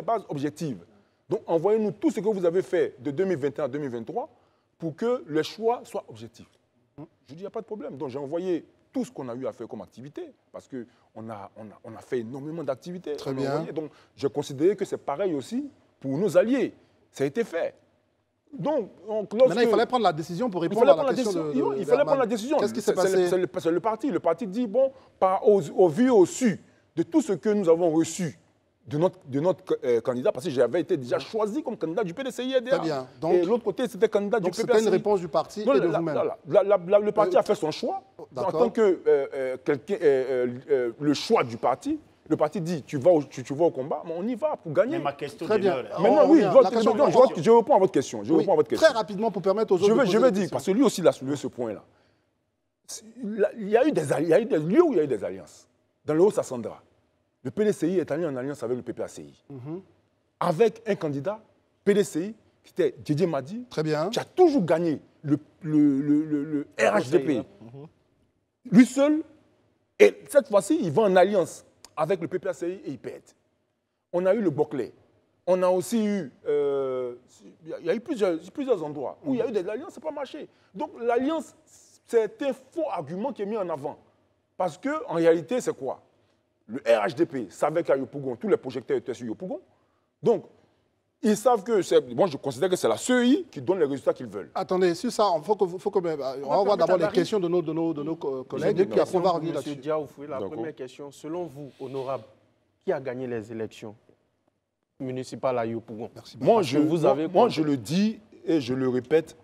bases objectives. Donc, envoyez-nous tout ce que vous avez fait de 2021 à 2023 pour que les choix soient objectifs. Je dis, il n'y a pas de problème. Donc, j'ai envoyé tout ce qu'on a eu à faire comme activité, parce qu'on a fait énormément d'activités. Très bien. Donc, je considérais que c'est pareil aussi pour nos alliés. Ça a été fait. Donc, maintenant, il fallait prendre la décision pour répondre à la question il fallait prendre la décision. Qu'est-ce qui s'est passé? C'est le parti. Le parti dit, bon, au vu et au su de tout ce que nous avons reçu de notre candidat, parce que j'avais été déjà choisi comme candidat du PDCI. Très bien. Donc, et l'autre côté, c'était candidat du PPACI. Donc, c'était une réponse du parti et de vous-même. Le parti a fait son choix. En tant que le choix du parti, le parti dit, tu vas au combat, mais on y va pour gagner. Mais ma question Très bien. Maintenant, oui, je réponds à votre question. Très rapidement, pour permettre aux autres Je vais dire, parce que lui aussi, il a soulevé ce point-là. Il y a eu des lieux où il y a eu des alliances. Dans le Haut-Sassandra, le PDCI est allé en alliance avec le PPACI. Avec un candidat, PDCI, qui était Didier Madi, Très bien. qui a toujours gagné le RHDP. Lui seul, et cette fois-ci, il va en alliance avec le PPACI et il pète. On a eu le Boclet. On a aussi eu... il y a eu plusieurs endroits où il y a eu des alliances, ça n'a pas marché. Donc l'alliance, c'est un faux argument qui est mis en avant. Parce qu'en réalité, c'est quoi? Le RHDP savait qu'à Yopougon, tous les projecteurs étaient sur Yopougon. Donc, ils savent que c'est... Moi, je considère que c'est la CEI qui donne les résultats qu'ils veulent. Attendez, sur ça, on va voir d'abord les questions de nos collègues, et puis après on va revenir là-dessus. Monsieur Diaoufoué, la première question. Selon vous, honorable, qui a gagné les élections municipales à Yopougon? Moi, je le dis et je le répète,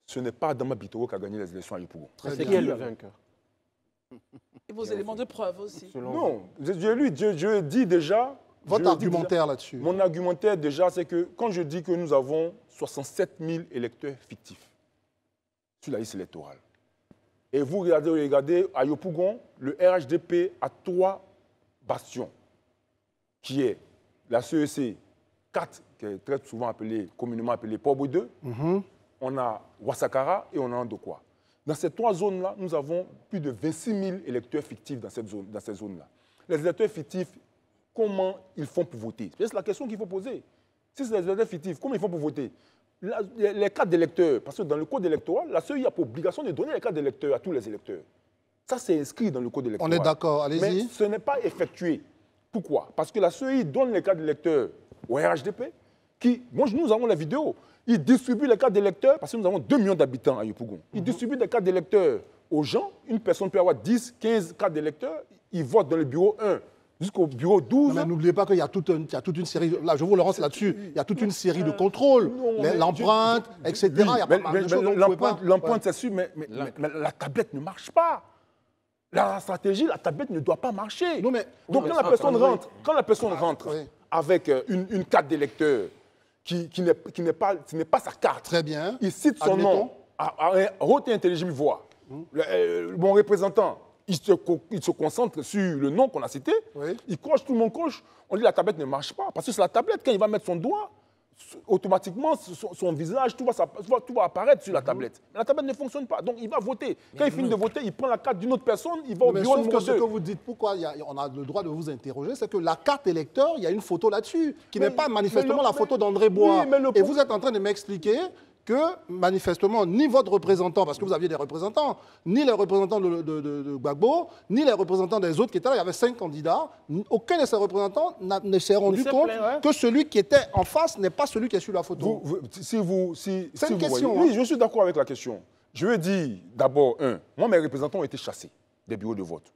ce n'est pas Adama Bitoro qui a gagné les élections à Yopougon. C'est qui est le vainqueur? Et vos éléments de preuve aussi. Non, je dis déjà... Votre argumentaire là-dessus. Mon argumentaire déjà, c'est que quand je dis que nous avons 67 000 électeurs fictifs sur la liste électorale, et vous regardez à Yopougon, le RHDP a 3 bastions, qui est la CEC 4, qui est très souvent communément appelée Pobo 2, on a Ouassakara et on a Ndokwa. Dans ces 3 zones-là, nous avons plus de 26 000 électeurs fictifs dans ces zones-là. Les électeurs fictifs, comment ils font pour voter? C'est la question qu'il faut poser. Si c'est des électeurs fictifs, comment ils font pour voter? Les cartes d'électeurs, parce que dans le code électoral, la CEI a pour obligation de donner les cartes d'électeurs à tous les électeurs. Ça, c'est inscrit dans le code électoral. On est d'accord, allez-y. Mais ce n'est pas effectué. Pourquoi? Parce que la CEI donne les cartes d'électeurs au RHDP, nous avons la vidéo. Ils distribuent les cartes d'électeurs, parce que nous avons 2 millions d'habitants à Yopougon. Ils distribuent des cartes d'électeurs aux gens. Une personne peut avoir 10, 15 cartes d'électeurs. Ils votent dans le bureau 1. Jusqu'au bureau 12. Non, mais n'oubliez pas qu'il y a toute une série, là je vous le lance là-dessus, il y a toute une série de contrôles, l'empreinte, etc. Oui, il y a pas mal de choses. L'empreinte, c'est sûr, mais la tablette ne marche pas. La stratégie, la tablette ne doit pas marcher. Donc quand la personne rentre, avec une carte d'électeur ce n'est pas sa carte. Très bien. Il cite son nom à un haute et intelligible voix. Mon représentant, il se concentre sur le nom qu'on a cité, il coche, tout le monde coche, on dit la tablette ne marche pas, parce que c'est la tablette, quand il va mettre son doigt, automatiquement, son visage, tout va apparaître sur la tablette. Mais la tablette ne fonctionne pas, donc il va voter. Quand il finit de voter, il prend la carte d'une autre personne, il va au bureau numéro 2. Ce que vous dites, pourquoi on a le droit de vous interroger, c'est que la carte électeur, il y a une photo là-dessus, qui n'est pas manifestement la photo d'André Bois. Et vous êtes en train de m'expliquer que, manifestement, ni votre représentant, parce que vous aviez des représentants, ni les représentants de Gbagbo, ni les représentants des autres qui étaient là, il y avait 5 candidats, aucun de ces représentants ne s'est rendu compte que celui qui était en face n'est pas celui qui est sur la photo. C'est une question. Oui, je suis d'accord avec la question. Je veux dire, d'abord, moi, mes représentants ont été chassés des bureaux de vote.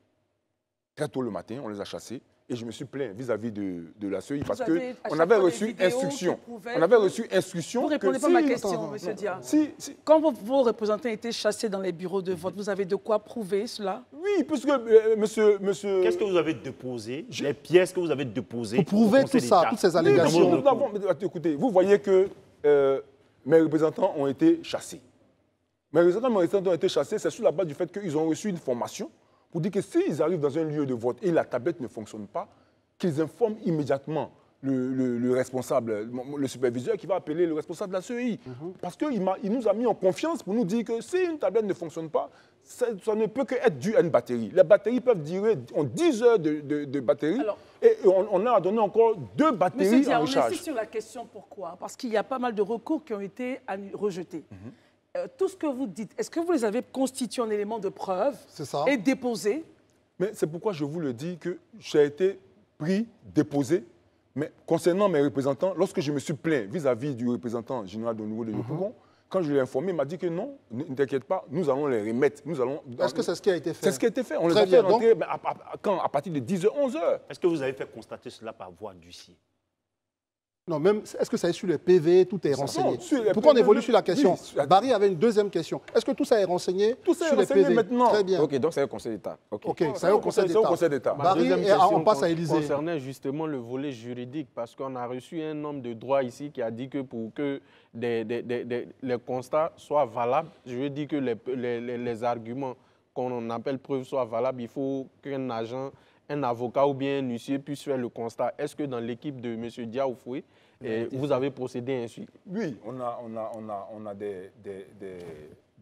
Très tôt le matin, on les a chassés. Et je me suis plaint vis-à-vis de la CEI parce qu'on avait reçu instruction. On avait reçu instruction. Vous ne répondez pas à ma question, M. Dia. Quand vos représentants étaient chassés dans les bureaux de vote, vous avez de quoi prouver cela? Oui, puisque monsieur... Qu'est-ce que vous avez déposé? Les pièces que vous avez déposées pour prouver tout ça, toutes ces allégations. Écoutez, vous voyez que mes représentants ont été chassés. Mes représentants ont été chassés, c'est sur la base du fait qu'ils ont reçu une formation pour dire que s'ils arrivent dans un lieu de vote et la tablette ne fonctionne pas, qu'ils informent immédiatement le responsable, le superviseur qui va appeler le responsable de la CEI. Parce qu'il nous a mis en confiance pour nous dire que si une tablette ne fonctionne pas, ça ne peut qu'être dû à une batterie. Les batteries peuvent durer 10 heures de batterie. Alors, et on a donné encore 2 batteries en recharge. On insiste sur la question pourquoi. Parce qu'il y a pas mal de recours qui ont été rejetés. Tout ce que vous dites, est-ce que vous les avez constitués en éléments de preuve et déposés? Mais c'est pourquoi je vous le dis que j'ai été pris, déposé. Mais concernant mes représentants, lorsque je me suis plaint vis-à-vis du représentant général de nouveau de Yopougon, quand je l'ai informé, il m'a dit que non, ne t'inquiète pas, nous allons les remettre. Est-ce que c'est ce qui a été fait? C'est ce qui a été fait. On les a fait rentrer à partir de 10h, 11h. Est-ce que vous avez fait constater cela par voie d'huissier? Non, même, est-ce que ça est sur les PV, tout est renseigné? Pourquoi on évolue sur la question? Barry avait une deuxième question. Est-ce que tout ça est renseigné sur les PV? Maintenant. Très bien. Ok, donc c'est au Conseil d'État. Ok, c'est au Conseil d'État. Barry, et on passe à Élysée. Concernait justement le volet juridique, parce qu'on a reçu un homme de droit ici qui a dit que pour que les constats soient valables, je veux dire que les arguments qu'on appelle preuves soient valables, il faut qu'un agent, un avocat ou bien un huissier puisse faire le constat. Est-ce que dans l'équipe de M. Dia Oufoué, vous avez procédé ainsi? Oui, on a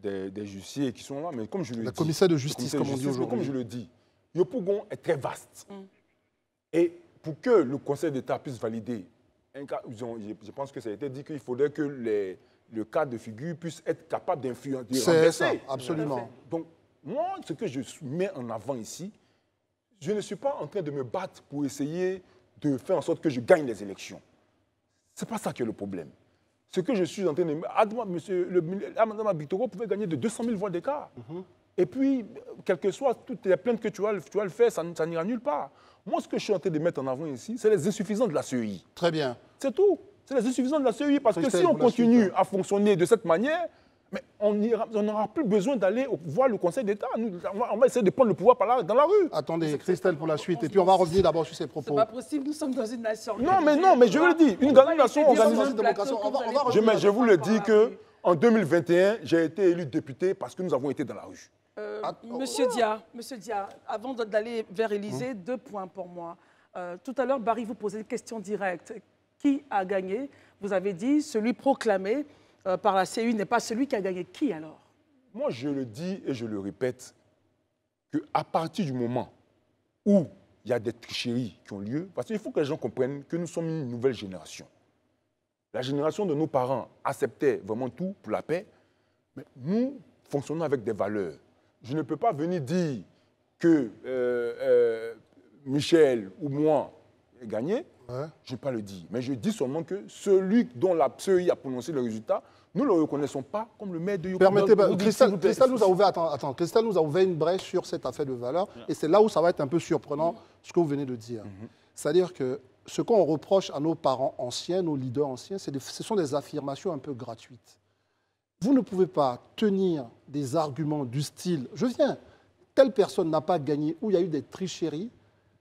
des huissiers qui sont là, mais comme je le dis... Le commissaire de justice, comme on dit aujourd'hui. Comme je le dis, Yopougon est très vaste. Et pour que le Conseil d'État puisse valider un cas, je pense que ça a été dit qu'il faudrait que le cas de figure puisse être capable d'influencer. C'est ça, absolument. Donc, moi, ce que je mets en avant ici, je ne suis pas en train de me battre pour essayer de faire en sorte que je gagne les élections. Ce n'est pas ça qui est le problème. Ce que je suis en train de... Mme Bitoro pouvait gagner de 200 000 voix d'écart. Et puis, quelles que soient toutes les plaintes que tu vas le faire, ça n'ira nulle part. Moi, ce que je suis en train de mettre en avant ici, c'est les insuffisants de la CEI. Très bien. C'est tout. C'est les insuffisants de la CEI. Parce que si on continue à fonctionner de cette manière, mais on n'aura plus besoin d'aller voir le Conseil d'État. On va essayer de prendre le pouvoir dans la rue. Attendez, Christelle, pour la suite. Et puis on va revenir d'abord sur ces propos. C'est pas possible, nous sommes dans une nation. Non, mais je vous le dis, une nation organisée. Je vous le dis qu'en 2021, j'ai été élu député parce que nous avons été dans la rue. Monsieur Dia, avant d'aller vers Élysée, 2 points pour moi. Tout à l'heure, Barry vous posait une question directe. Qui a gagné? Vous avez dit celui proclamé par la CEI n'est pas celui qui a gagné. Qui alors? Moi, je le dis et je le répète, qu'à partir du moment où il y a des tricheries qui ont lieu, parce qu'il faut que les gens comprennent que nous sommes une nouvelle génération. La génération de nos parents acceptait vraiment tout pour la paix, mais nous fonctionnons avec des valeurs. Je ne peux pas venir dire que Michel ou moi ai gagné. Je ne vais pas le dire, mais je dis seulement que celui dont la CEI a prononcé le résultat, nous ne le reconnaissons pas comme le maire de Yopougon. Permettez, Christelle nous a ouvert une brèche sur cette affaire de valeur, et c'est là où ça va être un peu surprenant, ce que vous venez de dire. C'est-à-dire que ce qu'on reproche à nos parents anciens, nos leaders anciens, ce sont des affirmations un peu gratuites. Vous ne pouvez pas tenir des arguments du style « je viens, telle personne n'a pas gagné » ou il y a eu des tricheries,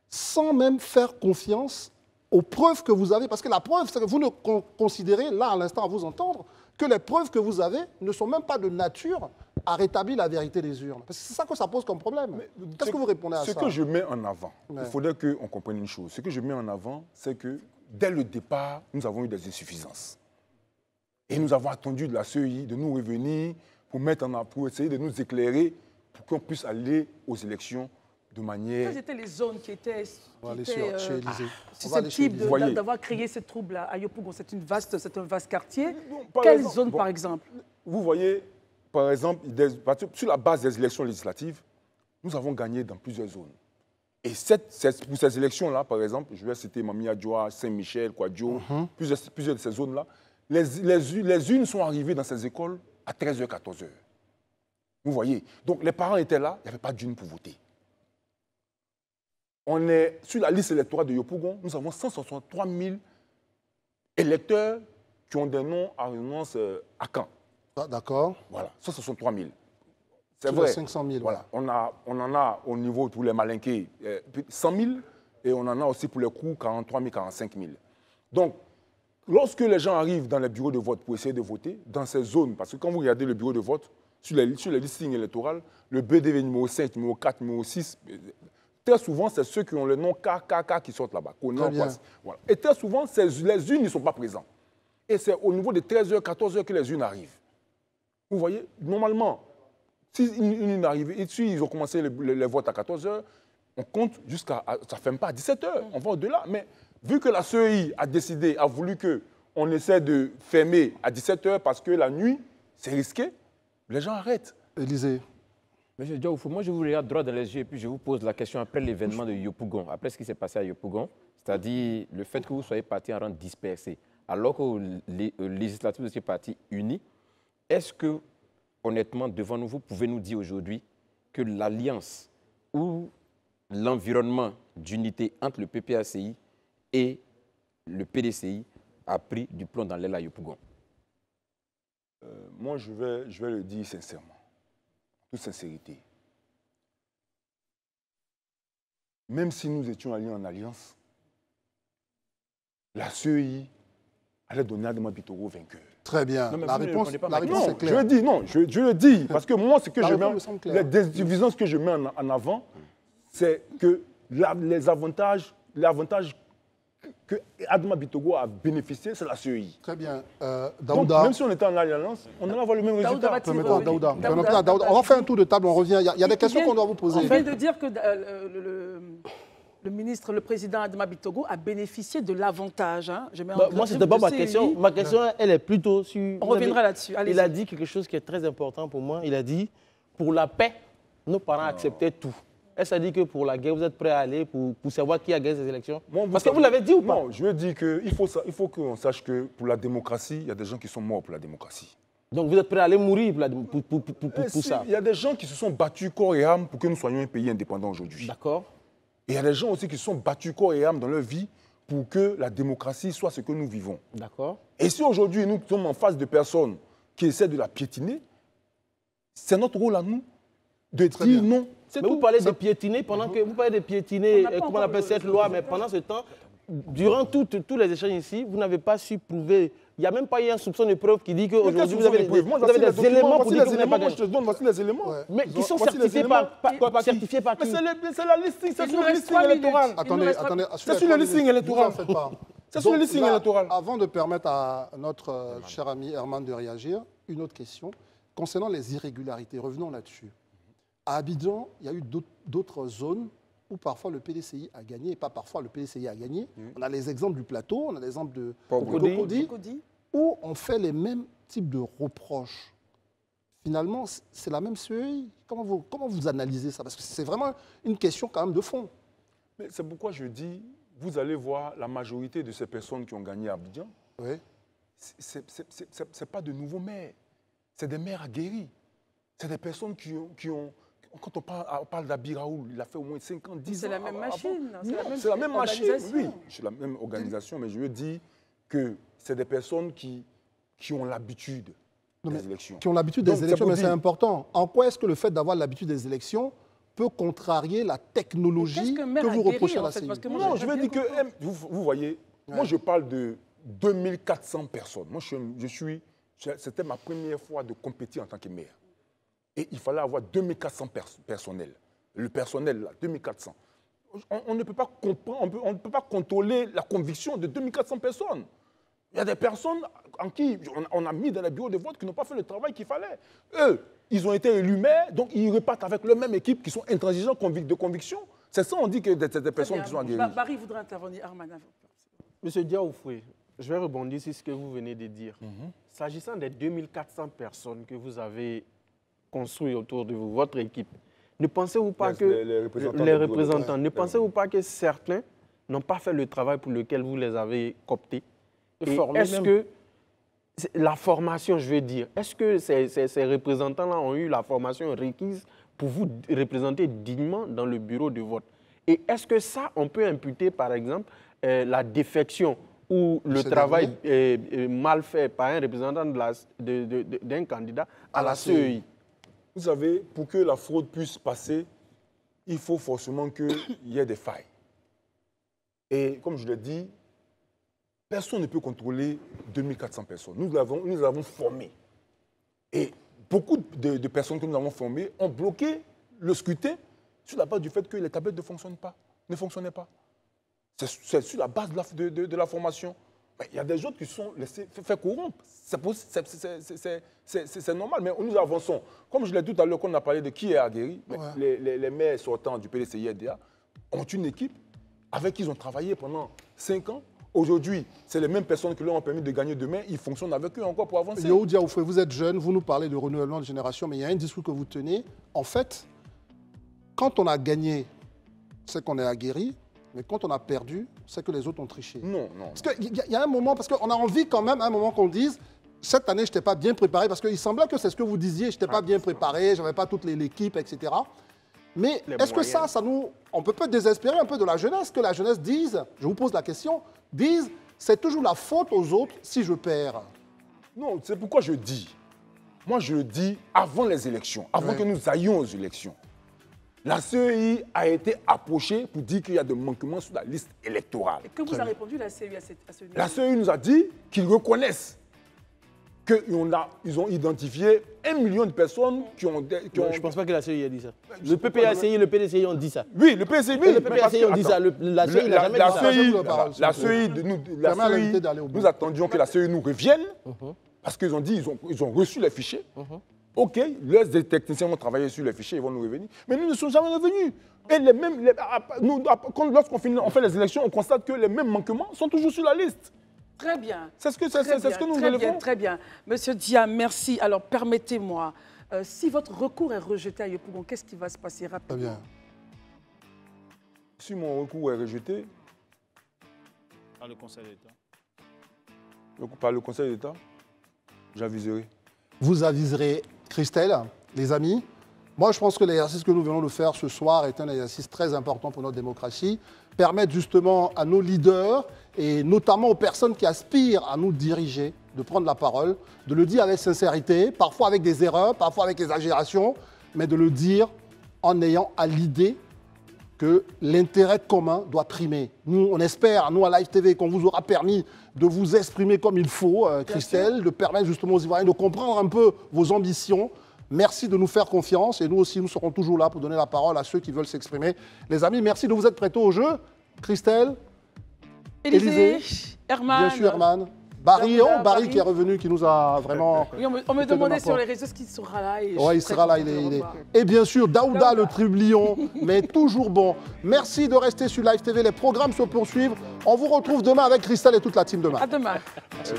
sans même faire confiance aux preuves que vous avez. Parce que la preuve, c'est que vous ne considérez, là, à l'instant, à vous entendre, que les preuves que vous avez ne sont même pas de nature à rétablir la vérité des urnes. Parce que c'est ça que ça pose comme problème. Qu'est-ce que vous répondez à ça? Ce que je mets en avant, il faudrait qu'on comprenne une chose. Ce que je mets en avant, c'est que dès le départ, nous avons eu des insuffisances. Et nous avons attendu de la CEI de nous revenir pour essayer de nous éclairer pour qu'on puisse aller aux élections de manière... Quelles étaient les zones qui étaient susceptibles d'avoir créé ce trouble-là à Yopougon? C'est un vaste quartier. Par Quelle exemple, zone, par exemple? Vous voyez, par exemple, sur la base des élections législatives, nous avons gagné dans plusieurs zones. Et pour ces élections-là, par exemple, je vais citer Mamia Djoa, Saint-Michel, Kouadjo, plusieurs de ces zones-là, les unes sont arrivées dans ces écoles à 13h, 14h. Vous voyez? Donc les parents étaient là, il n'y avait pas d'urne pour voter. On est sur la liste électorale de Yopougon, nous avons 163 000 électeurs qui ont des noms à résidence à Caen. Ah, d'accord. Voilà, 163 000. C'est Sur vrai. 500 000. Voilà. On en a au niveau pour les malinqués 100 000 et on en a aussi pour les coups 43 000, 45 000. Donc, lorsque les gens arrivent dans les bureaux de vote pour essayer de voter, dans ces zones, parce que quand vous regardez le bureau de vote, sur les listings électorales, le BDV numéro 5, numéro 4, numéro 6, très souvent, c'est ceux qui ont le nom KKK qui sortent là-bas. Voilà. Et très souvent, les unes ne sont pas présents. Et c'est au niveau de 13h, 14h que les unes arrivent. Vous voyez, normalement, si une arrive, et si ils ont commencé les votes à 14h, on compte jusqu'à, ça ne fait même pas à 17h, on va au-delà. Mais vu que la CEI a voulu qu'on essaie de fermer à 17h parce que la nuit, c'est risqué, les gens arrêtent. Élysée. Monsieur Diaoufou, moi je vous regarde droit dans les yeux et puis je vous pose la question après l'événement de Yopougon, après ce qui s'est passé à Yopougon, c'est-à-dire le fait que vous soyez parti en rang dispersé, alors que les législatives étaient partis unis. Est-ce que, honnêtement, devant nous, vous pouvez nous dire aujourd'hui que l'alliance ou l'environnement d'unité entre le PPACI et le PDCI a pris du plomb dans l'aile à Yopougon? Moi, je vais le dire sincèrement, toute sincérité. Même si nous étions alliés en alliance, la CEI allait donner à Adama Bitoro vainqueur. Très bien. Non, la réponse est claire. Je le dis, parce que moi, ce que je mets, les divisions que je mets en avant, c'est que les avantages que Adama Bitoro a bénéficié, c'est la CEI. Très bien. Donc, Daouda. même si on était en alliance, on allait avoir le même résultat. Daouda. On va faire un tour de table, on revient. Il y a des questions qu'on doit vous poser. On vient de dire que le ministre, le président Adama Bitoro a bénéficié de l'avantage. Hein. Moi, ce n'était pas ma question. Ma question, elle est plutôt sur... On reviendra là-dessus. Il a dit quelque chose qui est très important pour moi. Il a dit, pour la paix, nos parents acceptaient tout. Est-ce que ça dit que pour la guerre, vous êtes prêts à aller pour savoir qui a gagné ces élections? Parce que vous l'avez dit ou pas? Non, je veux dire qu'il faut qu'on sache que pour la démocratie, il y a des gens qui sont morts pour la démocratie. Donc vous êtes prêts à aller mourir pour ça? Il y a des gens qui se sont battus corps et âme pour que nous soyons un pays indépendant aujourd'hui. D'accord. Et il y a des gens aussi qui se sont battus corps et âme dans leur vie pour que la démocratie soit ce que nous vivons. D'accord. Et si aujourd'hui nous sommes en face de personnes qui essaient de la piétiner, c'est notre rôle à nous de dire non. Mais vous parlez de piétiner pendant que vous parlez de piétiner, comment on appelle cette loi, mais pendant ce temps, durant tous les échanges ici, vous n'avez pas su prouver. Il n'y a même pas eu un soupçon de preuve qui dit qu'aujourd'hui vous avez des éléments pour dire que vous n'avez pas gagné. Je te donne, voici les éléments. Mais qui sont certifiés par qui? C'est la listing, c'est sur le listing électoral. Attendez. C'est sur le listing électoral. C'est sur le listing électoral. Avant de permettre à notre cher ami Herman de réagir, une autre question. Concernant les irrégularités, revenons là-dessus. À Abidjan, il y a eu d'autres zones où parfois le PDCI a gagné et pas parfois le PDCI a gagné. On a les exemples du plateau, on a les exemples de Cocody, où on fait les mêmes types de reproches. Finalement, c'est la même CEI. Comment vous analysez ça? Parce que c'est vraiment une question quand même de fond. Mais c'est pourquoi je dis, vous allez voir la majorité de ces personnes qui ont gagné à Abidjan, ce n'est pas de nouveaux maires, c'est des maires aguerris. C'est des personnes qui ont quand on parle d'Abi Raoul, il a fait au moins 5 ans, 10 ans. C'est la même machine. C'est la même machine, oui. C'est la même organisation, mais je veux dire que c'est des personnes qui ont l'habitude des élections. Qui ont l'habitude des élections, mais c'est important. En quoi est-ce que le fait d'avoir l'habitude des élections peut contrarier la technologie que vous reprochez à la CEI? Non, je veux dire que, vous voyez, Moi, je parle de 2400 personnes. Moi, c'était ma première fois de compétir en tant que maire. Et il fallait avoir 2400 personnels. Le personnel, là, 2400. On ne peut pas comprendre, on ne peut pas contrôler la conviction de 2400 personnes. Il y a des personnes en qui on a mis dans les bureaux de vote qui n'ont pas fait le travail qu'il fallait. Eux, ils ont été élus maires, donc ils repartent avec la même équipe qui sont intransigeants de conviction. C'est ça, on dit que des personnes qui sont aguerries. Barry voudrait intervenir. Arman. Monsieur Diaoufoué, je vais rebondir sur ce que vous venez de dire. S'agissant des 2400 personnes que vous avez construites autour de vous, votre équipe, ne pensez-vous pas que les représentants, ne pensez-vous pas que certains n'ont pas fait le travail pour lequel vous les avez cooptés? Est-ce que la formation, je veux dire, est-ce que ces représentants-là ont eu la formation requise pour vous représenter dignement dans le bureau de vote? Et est-ce que ça, on peut imputer, par exemple, la défection ou le travail mal fait par un représentant d'un candidat à la CEI? Vous savez, pour que la fraude puisse passer, il faut forcément qu'il y ait des failles. Et comme je l'ai dit, personne ne peut contrôler 2400 personnes. Nous les avons formés. Et beaucoup de personnes que nous avons formées ont bloqué le scrutin sur la base du fait que les tablettes ne fonctionnaient pas. C'est sur la base de la formation. Il y a des autres qui sont laissés faire corrompre. C'est normal, mais nous avançons. Comme je l'ai dit tout à l'heure, quand on a parlé de qui est aguerri, les maires sortants du PDCI-RDA ont une équipe avec qui ils ont travaillé pendant 5 ans. Aujourd'hui, c'est les mêmes personnes qui leur ont permis de gagner demain. Ils fonctionnent avec eux encore pour avancer. Yahou Diaoufoué, vous êtes jeune, vous nous parlez de renouvellement de génération, mais il y a un discours que vous tenez. En fait, quand on a gagné, c'est qu'on est aguerri, mais quand on a perdu, c'est que les autres ont triché. Non. Parce qu'il y a un moment, parce qu'on a envie quand même, à un moment qu'on dise, cette année, je n'étais pas bien préparé, parce qu'il semblait que c'est ce que vous disiez, je n'étais pas bien préparé, je n'avais pas toute l'équipe, etc. Mais est-ce que ça nous... On peut désespérer un peu de la jeunesse, que la jeunesse dise, je vous pose la question, dise, c'est toujours la faute aux autres si je perds? Non, c'est pourquoi je dis. Moi, je le dis avant les élections, avant que nous aillions aux élections. La CEI a été approchée pour dire qu'il y a des manquements sur la liste électorale. Et que vous a répondu la CEI à ce niveau? La CEI nous a dit qu'ils reconnaissent qu'ils ont identifié 1 million de personnes qui ont... Je ne pense pas que la CEI a dit ça. Le PPACI et le PDCI ont dit ça. Oui, le PDCI, oui, le PPACI ont dit ça. La CEI n'a jamais dit ça. La CEI, nous attendions que la CEI nous revienne, parce qu'ils ont dit ils ont reçu les fichiers. OK, les techniciens vont travailler sur les fichiers, ils vont nous revenir. Mais nous ne sommes jamais revenus. Et lorsqu'on fait les élections, on constate que les mêmes manquements sont toujours sur la liste. Très bien. C'est ce que nous relevons. Très bien. Monsieur Dia, merci. Alors, permettez-moi, si votre recours est rejeté à Yopougon, qu'est-ce qui va se passer rapidement? Très bien. Si mon recours est rejeté Par le Conseil d'État. Par le Conseil d'État, j'aviserai. Vous aviserez Christelle, les amis. Moi, je pense que l'exercice que nous venons de faire ce soir est un exercice très important pour notre démocratie. Permettre justement à nos leaders et notamment aux personnes qui aspirent à nous diriger de prendre la parole, de le dire avec sincérité, parfois avec des erreurs, parfois avec exagération, mais de le dire en ayant à l'idée que l'intérêt commun doit primer. Nous, on espère, nous à Live TV, qu'on vous aura permis de vous exprimer comme il faut, Christelle, de permettre justement aux Ivoiriens de comprendre un peu vos ambitions. Merci de nous faire confiance et nous aussi, nous serons toujours là pour donner la parole à ceux qui veulent s'exprimer. Les amis, merci de vous être prêtés au jeu. Christelle, Élisée, Herman. Bien sûr, Herman. Barry qui est revenu, qui nous a vraiment... Oui, on me demandait sur les réseaux ce qu'il sera là. Oui, il sera là. Et bien sûr, Daouda le Triblion, mais toujours bon. Merci de rester sur Live TV. Les programmes se poursuivent. On vous retrouve demain avec Christelle et toute la team demain. À demain. Merci.